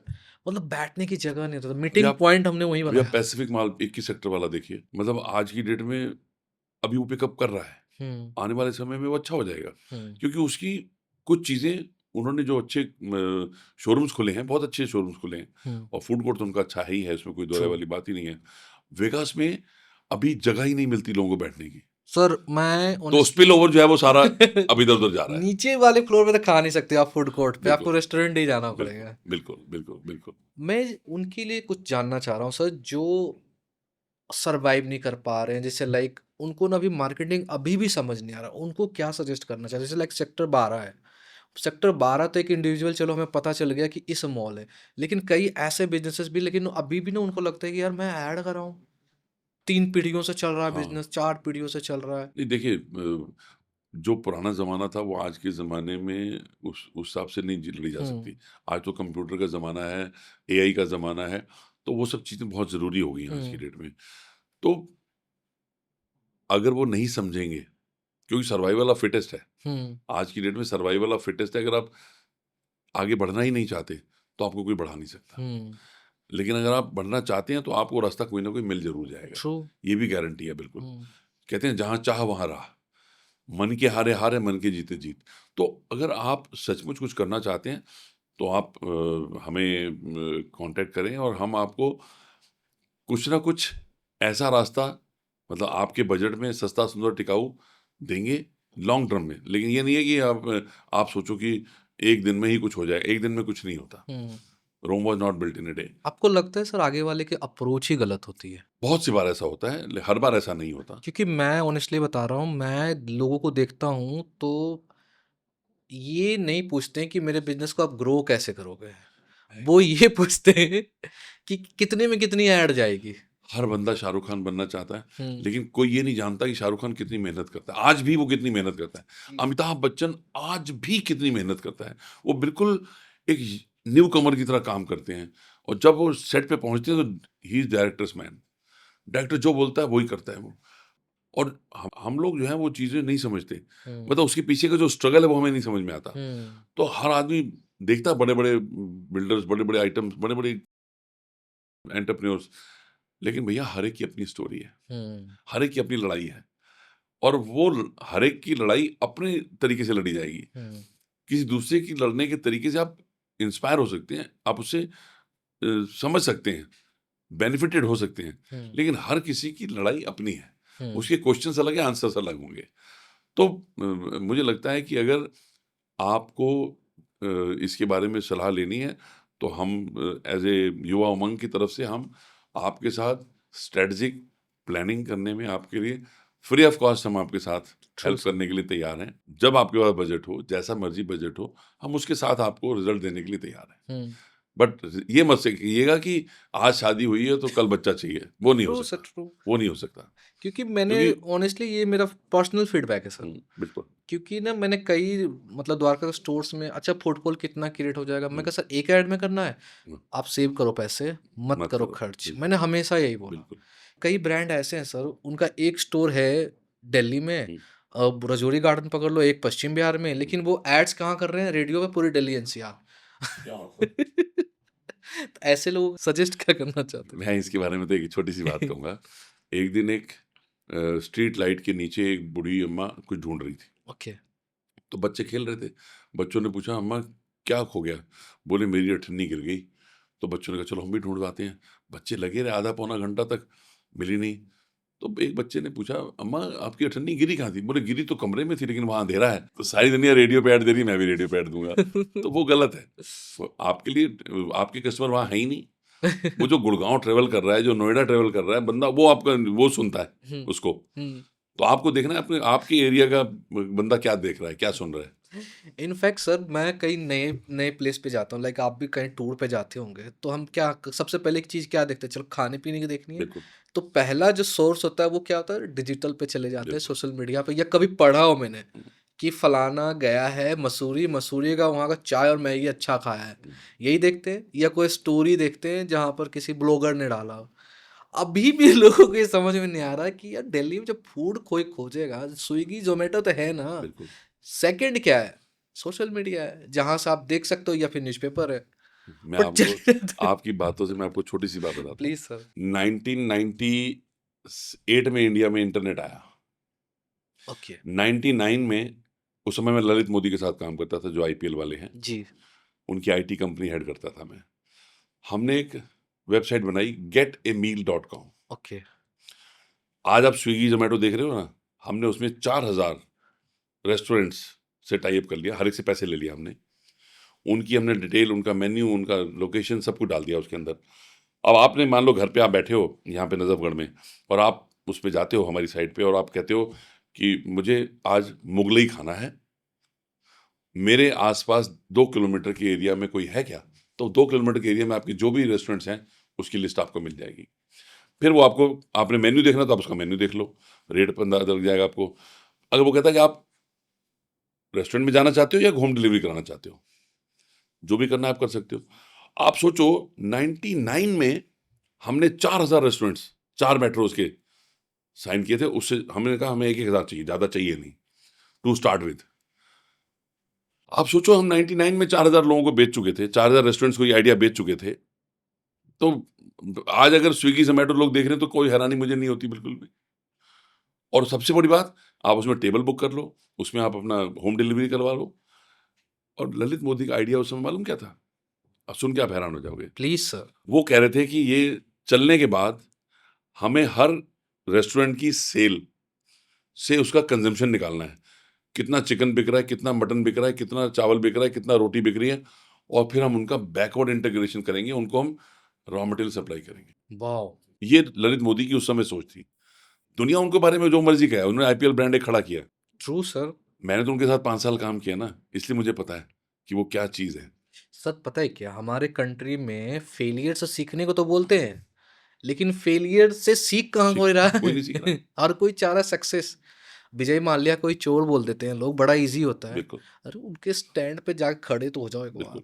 मतलब बैठने की जगह नहीं होता था, अभी मीटिंग आप पॉइंट हमने वहीं अभी आप बनाया। पैसिफिक मॉल 21 सेक्टर वाला देखिए, मतलब आज की डेट में अभी वो पिकअप कर रहा है। हम्म। आने वाले समय में वो अच्छा हो जाएगा, हम्म। क्योंकि उसकी कुछ चीज़ें उन्होंने जो अच्छे शोरूम्स खुले हैं, बहुत अच्छे शोरूम्स खुले हैं, और फूड कोर्ट तो उनका अच्छा ही है, इसमें कोई दो राय वाली बात ही नहीं है। वेगास में अभी जगह ही नहीं मिलती लोगों को बैठने की, सर मैं तो स्पिल ओवर जो है वो सारा अब इधर उधर जा रहा है। नीचे वाले फ्लोर पे तो खा नहीं सकते आप फूड कोर्ट पे, बिल्कुल। आपको रेस्टोरेंट ही जाना पड़ेगा। बिल्कुल बिल्कुल बिल्कुल। मैं उनके लिए कुछ जानना चाह रहा हूँ सर, जो सरवाइव नहीं कर पा रहे हैं, जैसे लाइक उनको ना अभी मार्केटिंग अभी भी समझ नहीं आ रहा, उनको क्या सजेस्ट करना चाहिए? जैसे लाइक सेक्टर 12 है, सेक्टर 12 तो एक इंडिविजुअल, चलो हमें पता चल गया कि इस मॉल है, लेकिन कई ऐसे बिजनेसेस भी, लेकिन अभी भी ना उनको लगता है कि यार मैं ऐड कर रहा हूँ, 3 पीढ़ियों से चल रहा है हाँ। बिजनेस, 4 पीढ़ियों से चल रहा है। नहीं देखिए, जो पुराना ज़माना था वो आज के ज़माने में उस हिसाब से नहीं लड़ी जा सकती। आज तो कंप्यूटर का ज़माना है, एआई का ज़माना है, तो वो सब चीज़ें बहुत ज़रूरी हो गई हैं आज की डेट में। तो अगर वो नहीं समझेंगे, क्योंकि सर्वाइवल ऑफ फिटेस्ट है, आज की डेट में सर्वाइवल ऑफ फिटेस्ट है। अगर आप आगे बढ़ना ही नहीं चाहते तो आपको कोई बढ़ा नहीं सकता, लेकिन अगर आप बढ़ना चाहते हैं तो आपको रास्ता कोई ना कोई मिल जरूर जाएगा। ट्रू। ये भी गारंटी है बिल्कुल। कहते हैं जहाँ चाह वहाँ राह, मन के हारे हारे मन के जीते जीत। तो अगर आप सचमुच कुछ करना चाहते हैं तो आप हमें कांटेक्ट करें और हम आपको कुछ ना कुछ ऐसा रास्ता, मतलब आपके बजट में सस्ता सुंदर टिकाऊ देंगे लॉन्ग टर्म में। लेकिन ये नहीं है कि आप सोचो कि एक दिन में ही कुछ हो जाए, एक दिन में कुछ नहीं होता। Rome was not built in a day. आपको लगता है सर आगे वाले की अप्रोच ही गलत होती है? बहुत सी बार ऐसा होता है, हर बार ऐसा नहीं होता। क्योंकि मैं ऑनेस्टली बता रहा हूँ, मैं लोगों को देखता हूँ तो ये नहीं पूछते हैं कि मेरे बिजनेस को आप ग्रो कैसे करोगे, वो ये पूछते हैं कि कितने में कितनी ऐड जाएगी। हर बंदा शाहरुख खान बनना चाहता है, लेकिन कोई ये नहीं जानता कि शाहरुख खान कितनी मेहनत करता है। आज भी वो कितनी मेहनत करता है। अमिताभ बच्चन आज भी कितनी मेहनत करता है। वो बिल्कुल एक न्यू कमर की तरह काम करते हैं, और जब वो सेट पे पहुंचते हैं तो he is directors man. Director जो बोलता है वही करता है वो। और हम लोग जो है वो चीज़ें नहीं समझते, मतलब उसके पीछे का जो स्ट्रगल है वो हमें नहीं समझ में आता। तो हर आदमी देखता है बड़े बड़े बिल्डर्स, बड़े बड़े आइटम्स, बड़े बड़े एंटरप्रेन्योर्स, लेकिन भैया हर एक की अपनी स्टोरी है, हर एक की अपनी लड़ाई है, और वो हर एक की लड़ाई अपने तरीके से लड़ी जाएगी। किसी दूसरे की लड़ने के तरीके से आप इंस्पायर हो सकते हैं, आप उससे समझ सकते हैं, बेनिफिटेड हो सकते हैं, लेकिन हर किसी की लड़ाई अपनी है। उसके क्वेश्चंस अलग है, आंसर्स अलग होंगे। तो मुझे लगता है कि अगर आपको इसके बारे में सलाह लेनी है तो हम एज ए युवा उमंग की तरफ से हम आपके साथ स्ट्रेटजिक प्लानिंग करने में आपके लिए फ्री ऑफ कॉस्ट हम आपके साथ हेल्प करने के लिए तैयार हैं। जब आपके पास बजट हो, जैसा मर्जी बजट हो, हम उसके साथ आपको रिजल्ट देने के लिए तैयार हैं। बट ये मत से कहिएगा कि आज शादी हुई है तो कल बच्चा चाहिए, वो नहीं हो सकता, वो नहीं हो सकता। क्योंकि मैंने ऑनेस्टली, ये मेरा पर्सनल फीडबैक है सर। बिल्कुल। क्योंकि ना मैंने कई मतलब द्वारका स्टोर्स में, अच्छा फुटफॉल कितना क्रिएट हो जाएगा, मैं कहा सर एक ऐड में करना है, आप सेव करो पैसे, मत करो खर्च। मैंने हमेशा यही बोला। कई ब्रांड ऐसे हैं सर, उनका एक स्टोर है दिल्ली में, रजौरी गार्डन पकड़ लो, एक पश्चिम बिहार में, लेकिन वो एड्स कहाँ कर रहे हैं? रेडियो पे पूरी दिल्ली एनसीआर। तो ऐसे लोग सजेस्ट क्या करना चाहते हैं? मैं इसके बारे में तो एक छोटी सी बात कहूँगा। एक दिन एक स्ट्रीट लाइट के नीचे एक बूढ़ी अम्मा कुछ ढूंढ रही थी। ओके। तो बच्चे खेल रहे थे। बच्चों ने पूछा, अम्मा क्या खो गया? बोले मेरी अठन्नी गिर गई। तो बच्चों ने कहा चलो हम भी ढूंढवाते हैं। बच्चे लगे रहे आधा पौना घंटा तक, मिली नहीं। तो एक बच्चे ने पूछा, अम्मा आपकी अठन्नी गिरी कहाँ थी? बोले गिरी तो कमरे में थी, लेकिन वहाँ अंधेरा है। तो सारी दुनिया रेडियो पे ऐड दे रही, मैं भी रेडियो पे ऐड दूंगा। तो वो गलत है। तो आपके लिए आपके कस्टमर वहाँ है ही नहीं। वो जो गुड़गांव ट्रेवल कर रहा है, जो नोएडा ट्रेवल कर रहा है बंदा, वो आपका वो सुनता है उसको। तो आपको देखना है अपने आपके एरिया का बंदा क्या देख रहा है, क्या सुन रहा है। इनफैक्ट सर, मैं कई नए नए प्लेस पे जाता हूँ, लाइक आप भी कहीं टूर पे जाते होंगे, तो हम क्या सबसे पहले एक चीज़ क्या देखते हैं? चलो खाने पीने की देखनी है। बिल्कुल। तो पहला जो सोर्स होता है वो क्या होता है? डिजिटल पे चले जाते हैं, सोशल मीडिया पे, या कभी पढ़ा हो मैंने कि फलाना गया है मसूरी, मसूरी का वहाँ का चाय और मैगी अच्छा खाया है, यही देखते हैं। या कोई स्टोरी देखते हैं जहाँ पर किसी ब्लॉगर ने डाला हो। अभी भी लोगों को ये समझ में नहीं आ रहा कि यार दिल्ली में जब फूड कोई खोजेगा, स्विगी जोमेटो तो है ना, सेकंड क्या है? सोशल मीडिया है, जहां से आप देख सकते हो, या फिर न्यूज़पेपर है। मैं आपको आपकी बातों से मैं आपको छोटी सी बात बताता हूँ। Please sir. 1998 में इंडिया में इंटरनेट आया। ओके। 99 में उस समय मैं ललित मोदी के साथ काम करता था, जो आईपीएल वाले हैं, जी। उनकी आईटी कंपनी हेड करता था मैं। हमने एक वेबसाइट बनाई getameal.com। ओके। आज आप स्विगी जोमेटो देख रहे हो ना, हमने उसमें 4000 रेस्टोरेंट्स से टाई अप कर लिया, हर एक से पैसे ले लिया हमने, उनकी हमने डिटेल, उनका मेन्यू, उनका लोकेशन, सब कुछ डाल दिया उसके अंदर। अब आपने मान लो घर पे आप बैठे हो यहाँ पे नजफगढ़ में, और आप उस पे जाते हो हमारी साइट पे, और आप कहते हो कि मुझे आज मुगलई खाना है, मेरे आसपास 2 किलोमीटर के एरिया में कोई है क्या? तो 2 किलोमीटर के एरिया में आपके जो भी रेस्टोरेंट्स हैं उसकी लिस्ट आपको मिल जाएगी। फिर वो आपको, आपने मेन्यू देखना तो आप उसका मेन्यू देख लो, रेट पर अंदाजा लग जाएगा आपको। अगर वो कहता है कि आप रेस्टोरेंट में जाना चाहते हो या होम डिलीवरी कराना चाहते हो, जो भी करना है आप कर सकते हो। आप सोचो 99 में हमने 4000 रेस्टोरेंट्स 4 मेट्रोज के साइन किए थे। उससे हमने कहा हमें 1,000 चाहिए, ज़्यादा चाहिए नहीं, टू स्टार्ट विद। आप सोचो हम 99 में 4000 लोगों को बेच चुके थे, 4000 रेस्टोरेंट्स को ये आइडिया बेच चुके थे। तो आज अगर स्विगी जोमेटो लोग देख रहे हैं तो कोई हैरानी मुझे नहीं होती बिल्कुल भी। और सबसे बड़ी बात, आप उसमें टेबल बुक कर लो, उसमें आप अपना होम डिलीवरी करवा लो। और ललित मोदी का आइडिया उस समय मालूम क्या था? अब सुन के आप हैरान हो जाओगे। Please sir. वो कह रहे थे कि ये चलने के बाद हमें हर रेस्टोरेंट की सेल से उसका कंजम्पशन निकालना है, कितना चिकन बिक रहा है, कितना मटन बिक रहा है, कितना चावल बिक रहा है, कितना रोटी बिक रही है, और फिर हम उनका बैकवर्ड इंटीग्रेशन करेंगे, उनको हम रॉ मटेरियल सप्लाई करेंगे। वाओ। ये ललित मोदी की उस समय सोच थी। दुनिया उनके बारे में जो मर्जी कहे, उन्होंने आईपीएल ब्रांड एक खड़ा किया। True sir. मैंने तो उनके साथ 5 साल काम किया ना, इसलिए मुझे पता है कि वो क्या चीज़ है। सर पता है क्या, हमारे कंट्री में फेलियर से सीखने को तो बोलते हैं, लेकिन फेलियर से सीख कहाँ कोई रहा कोई नहीं सीख रहा। है। हर कोई चाह रहा सक्सेस। विजय माल्या कोई चोर बोल देते हैं लोग, बड़ा इजी होता है। बिल्कुल अरे उनके स्टैंड पे जाके खड़े तो हो जाओ एक बार। बिल्कुल।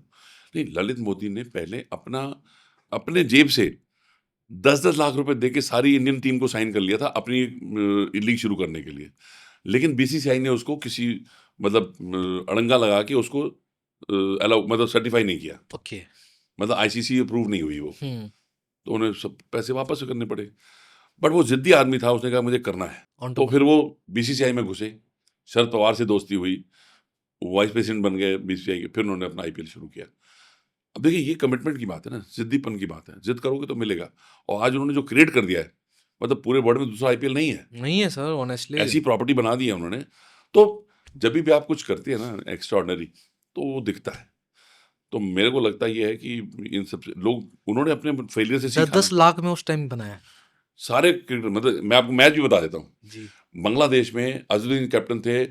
नहीं, ललित मोदी ने पहले अपने जेब से 10-10 लाख रुपए दे के सारी इंडियन टीम को साइन कर लिया था अपनी लीग शुरू करने के लिए। लेकिन बीसीसीआई ने उसको किसी मतलब अड़ंगा लगा के उसको अलाउ, मतलब सर्टिफाई नहीं किया, ओके। मतलब आईसीसी अप्रूव नहीं हुई वो। हम्म। तो उन्हें सब पैसे वापस करने पड़े। बट वो जिद्दी आदमी था, उसने कहा मुझे करना है। ऑन तो फिर वो बीसीसीआई में घुसे, शरद पवार से दोस्ती हुई, वाइस प्रेसिडेंट बन गए बीसीसीआई के, फिर उन्होंने अपना आईपीएल शुरू किया। अब देखिए ये कमिटमेंट की बात है ना, जिद्दीपन की बात है, जिद करोगे तो मिलेगा। और आज उन्होंने जो क्रिएट कर दिया है, मतलब पूरे वर्ल्ड में दूसरा आईपीएल नहीं है, नहीं है सर ऑनेस्टली। ऐसी प्रॉपर्टी बना दी है उन्होंने। तो जब भी आप कुछ करते हैं ना एक्स्ट्राऑर्डिनरी, तो वो दिखता है। तो मेरे को लगता ये है कि इन सब लोग, उन्होंने अपने फेलियर से सीखा 10-10 ना। लाख में उस टाइम बनाया। सारे क्रिकेटर, मतलब मैं आपको मैच भी बता देता हूँ। जी। बांग्लादेश में अजहरुद्दीन कैप्टन थे,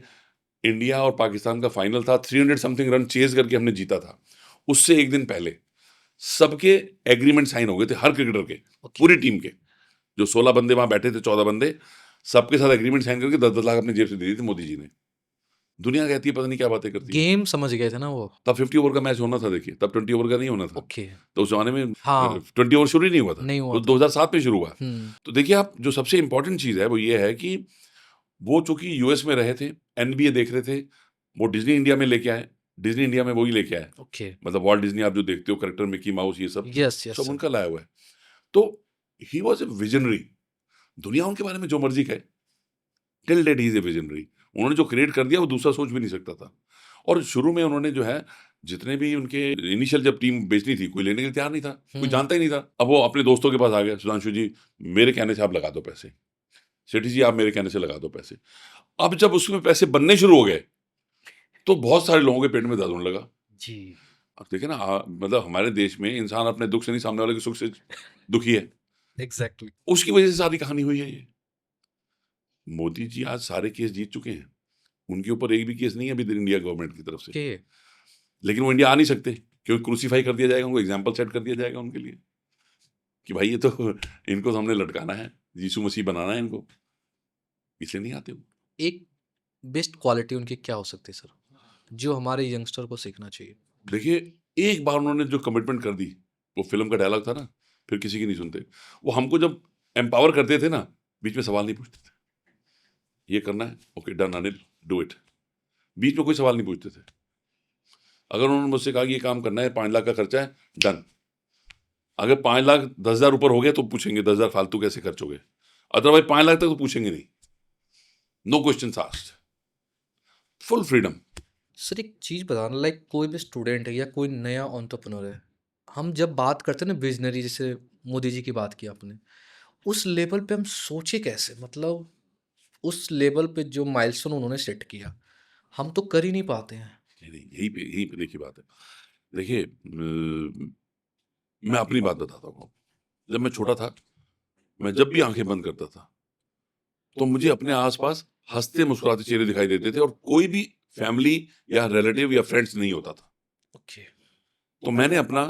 इंडिया और पाकिस्तान का फाइनल था, 300 समथिंग रन चेज करके हमने जीता था। उससे एक दिन पहले सबके एग्रीमेंट साइन हो गए थे, हर क्रिकेटर के, पूरी टीम के, जो 16 बंदे वहां बैठे थे, 14 बंदे, सबके साथ एग्रीमेंट साइन करके 10-10 लाख अपनी जेब से दे दी थी मोदी जी ने। दुनिया कहती है पता नहीं क्या बातें करती है। गेम समझ गए थे ना वो। तब 50 ओवर का मैच होना था, देखिए तब 20 ओवर का नहीं होना था। ओके। तो उस जमाने में हाँ। 20 ओवर शुरू ही नहीं हुआ था, नहीं हुआ वो था। 2007 में शुरू हुआ। हम्म। तो देखिए आप, जो सबसे इंपॉर्टेंट चीज है वो ये है कि वो चूंकि यूएस में रहे थे, एनबीए देख रहे थे, वो डिज्नी इंडिया में लेके आए, डिज्नी इंडिया में वही लेके आए, ओके। मतलब वॉल्ट डिज्नी आप जो देखते हो कैरेक्टर, मिकी माउस, ये सब यस यस सब सर। उनका लाया हुआ है। तो ही वॉज ए विजनरी। दुनिया उनके बारे में जो मर्जी कहे, till date he is a visionary. उन्होंने जो क्रिएट कर दिया वो दूसरा सोच भी नहीं सकता था। और शुरू में उन्होंने जो है, जितने भी उनके इनिशियल जब टीम बेचनी थी, कोई लेने के लिए तैयार नहीं था, कोई जानता ही नहीं था। अब वो अपने दोस्तों के पास आ गए, सुधांशु जी मेरे कहने से आप लगा दो पैसे, सेठी जी आप मेरे कहने से लगा दो पैसे। अब जब उसमें पैसे बनने शुरू हो गए तो बहुत सारे लोगों के पेट में दर्द होने लगा। जी। अब देखिए ना, मतलब हमारे देश में इंसान अपने दुख से नहीं, सामने वाले के सुख से दुखी है, एग्जैक्टली। उसकी वजह से सारी कहानी हुई है ये। मोदी जी आज सारे केस जीत चुके हैं, उनके ऊपर एक भी केस नहीं है अभी इंडिया गवर्नमेंट की तरफ से। ओके। लेकिन वो इंडिया आ नहीं सकते, क्योंकि क्रूसीफाई कर दिया जाएगा उनको, एग्जाम्पल सेट कर दिया जाएगा उनके लिए कि भाई ये तो इनको तो हमने लटकाना है, यीशु मसीह बनाना है इनको, इसलिए नहीं आते वो। एक बेस्ट क्वालिटी उनकी क्या हो सकती है सर, जो हमारे यंगस्टर को सीखना चाहिए? देखिए एक बार उन्होंने जो कमिटमेंट कर दी, वो फिल्म का डायलॉग था ना, फिर किसी की नहीं सुनते। वो हमको जब एम्पावर करते थे ना, बीच में सवाल नहीं पूछते थे, ये करना है okay done Anil do it, बीच में कोई सवाल नहीं पूछते थे। अगर उन्होंने मुझसे कहा कि ये काम करना है, 5 लाख का खर्चा है, डन। अगर 5 लाख 10,000 ऊपर हो गया तो पूछेंगे 10,000 फालतू कैसे खर्च हो गए, अदरवाइज 5 लाख तक तो पूछेंगे नहीं, no question asked. Full freedom. Sir एक चीज़ बताना, लाइक कोई भी स्टूडेंट है या कोई नया एंटरप्रेन्योर है, हम जब बात करते हैं ना विजनरी, जैसे मोदी जी की बात की आपने, उस लेवल पे हम सोचे कैसे, मतलब उस लेवल पे जो माइलस्टोन उन्होंने सेट किया, हम तो कर ही नहीं पाते हैं। नहीं, यही पे देखिए बात है। देखिए मैं अपनी बात बताता हूँ। जब मैं छोटा था, मैं जब भी आंखें बंद करता था तो मुझे अपने आसपास हंसते मुस्कुराते चेहरे दिखाई देते थे और कोई भी फैमिली या रिलेटिव या फ्रेंड्स नहीं होता था। ओके। तो मैंने अपना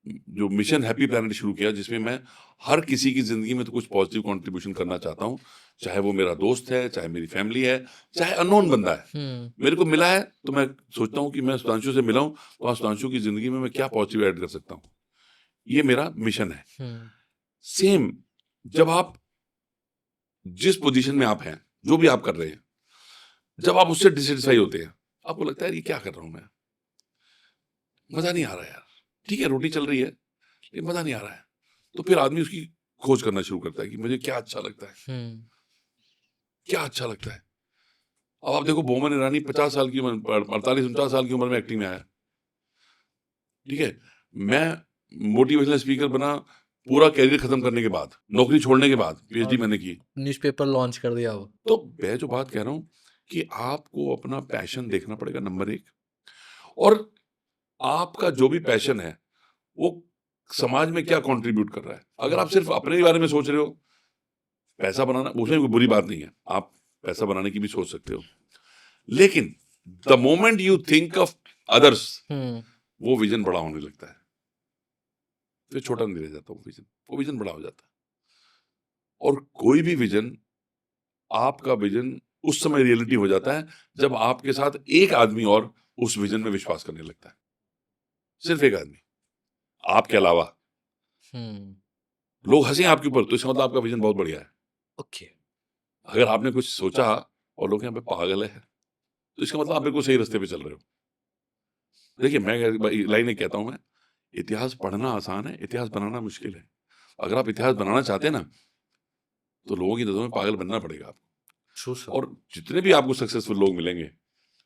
जो मिशन हैप्पी प्लैनेट शुरू किया, जिसमें मैं हर किसी की जिंदगी में तो कुछ पॉजिटिव कंट्रीब्यूशन करना चाहता हूँ, चाहे वो मेरा दोस्त है, चाहे मेरी फैमिली है, चाहे अननोन बंदा है। मेरे को मिला है तो मैं सोचता हूँ कि मैं सुधांशु से मिला हूँ तो सुधांशु की जिंदगी में मैं क्या पॉजिटिव ऐड कर सकता हूँ। ये मेरा मिशन है। सेम जब आप जिस पोजीशन में आप हैं, जो भी आप कर रहे हैं, जब आप उससे डिससेटिस्फाई होते हैं, आपको लगता है ये क्या कर रहा हूं मैं, मजा नहीं आ रहा यार, ठीक है रोटी चल रही है लेकिन मजा नहीं आ रहा है, तो फिर आदमी उसकी खोज करना शुरू करता है कि मुझे क्या अच्छा लगता है, क्या अच्छा लगता है। अब आप देखो बोमन ईरानी 50 साल की उम्र, 48-49 साल की उम्र में एक्टिंग में आया, ठीक है। मैं मोटिवेशनल स्पीकर बना पूरा कैरियर खत्म करने के बाद, नौकरी छोड़ने के बाद, पीएचडी मैंने की। न्यूज़पेपर लॉन्च कर दिया वो। तो मैं जो बात कह रहा हूँ कि आपको अपना पैशन देखना पड़ेगा नंबर 1, और आपका जो भी पैशन है वो समाज में क्या कंट्रीब्यूट कर रहा है। अगर आप सिर्फ अपने ही बारे में सोच रहे हो, पैसा बनाना, उसमें कोई बुरी बात नहीं है, आप पैसा बनाने की भी सोच सकते हो, लेकिन the moment you think of others, वो विजन बड़ा होने लगता है, फिर छोटा नहीं रह जाता वो विजन बड़ा हो जाता है। और कोई भी विजन, आपका विजन उस समय रियलिटी हो जाता है जब आपके साथ एक आदमी और उस विजन में विश्वास करने लगता है, सिर्फ एक आदमी आपके अलावा। लोग हंसे आपके ऊपर तो इसका मतलब आपका विजन बहुत बढ़िया है। ओके। अगर आपने कुछ सोचा और लोग यहाँ पे पागल है तो इसका मतलब आप बिल्कुल सही रास्ते पे चल रहे हो। देखिए मैं लाइन एक कहता हूं मैं, इतिहास पढ़ना आसान है, इतिहास बनाना मुश्किल है। अगर आप इतिहास बनाना चाहते हैं ना तो लोगों की नजरों में पागल बनना पड़ेगा आपको। और जितने भी आपको सक्सेसफुल लोग मिलेंगे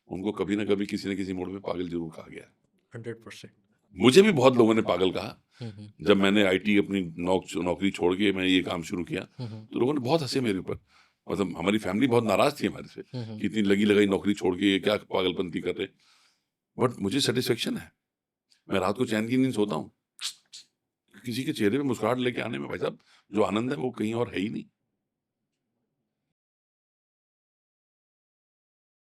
उनको कभी ना कभी किसी न किसी मोड़ में पागल जरूर कहा गया है। 100%। मुझे भी बहुत लोगों ने पागल कहा। जब मैंने आईटी अपनी नौकरी छोड़ के मैं ये काम शुरू किया तो लोगों ने बहुत हंसे मेरे ऊपर, मतलब हमारी फैमिली बहुत नाराज थी हमारे से कि इतनी लगी लगाई नौकरी छोड़ के ये क्या पागलपंती कर रहे। बट मुझे सेटिस्फेक्शन है, मैं रात को चैन की नींद सोता हूँ। किसी के चेहरे पे मुस्कुराहट लेके आने में भाई साहब जो आनंद है वो कहीं और है ही नहीं।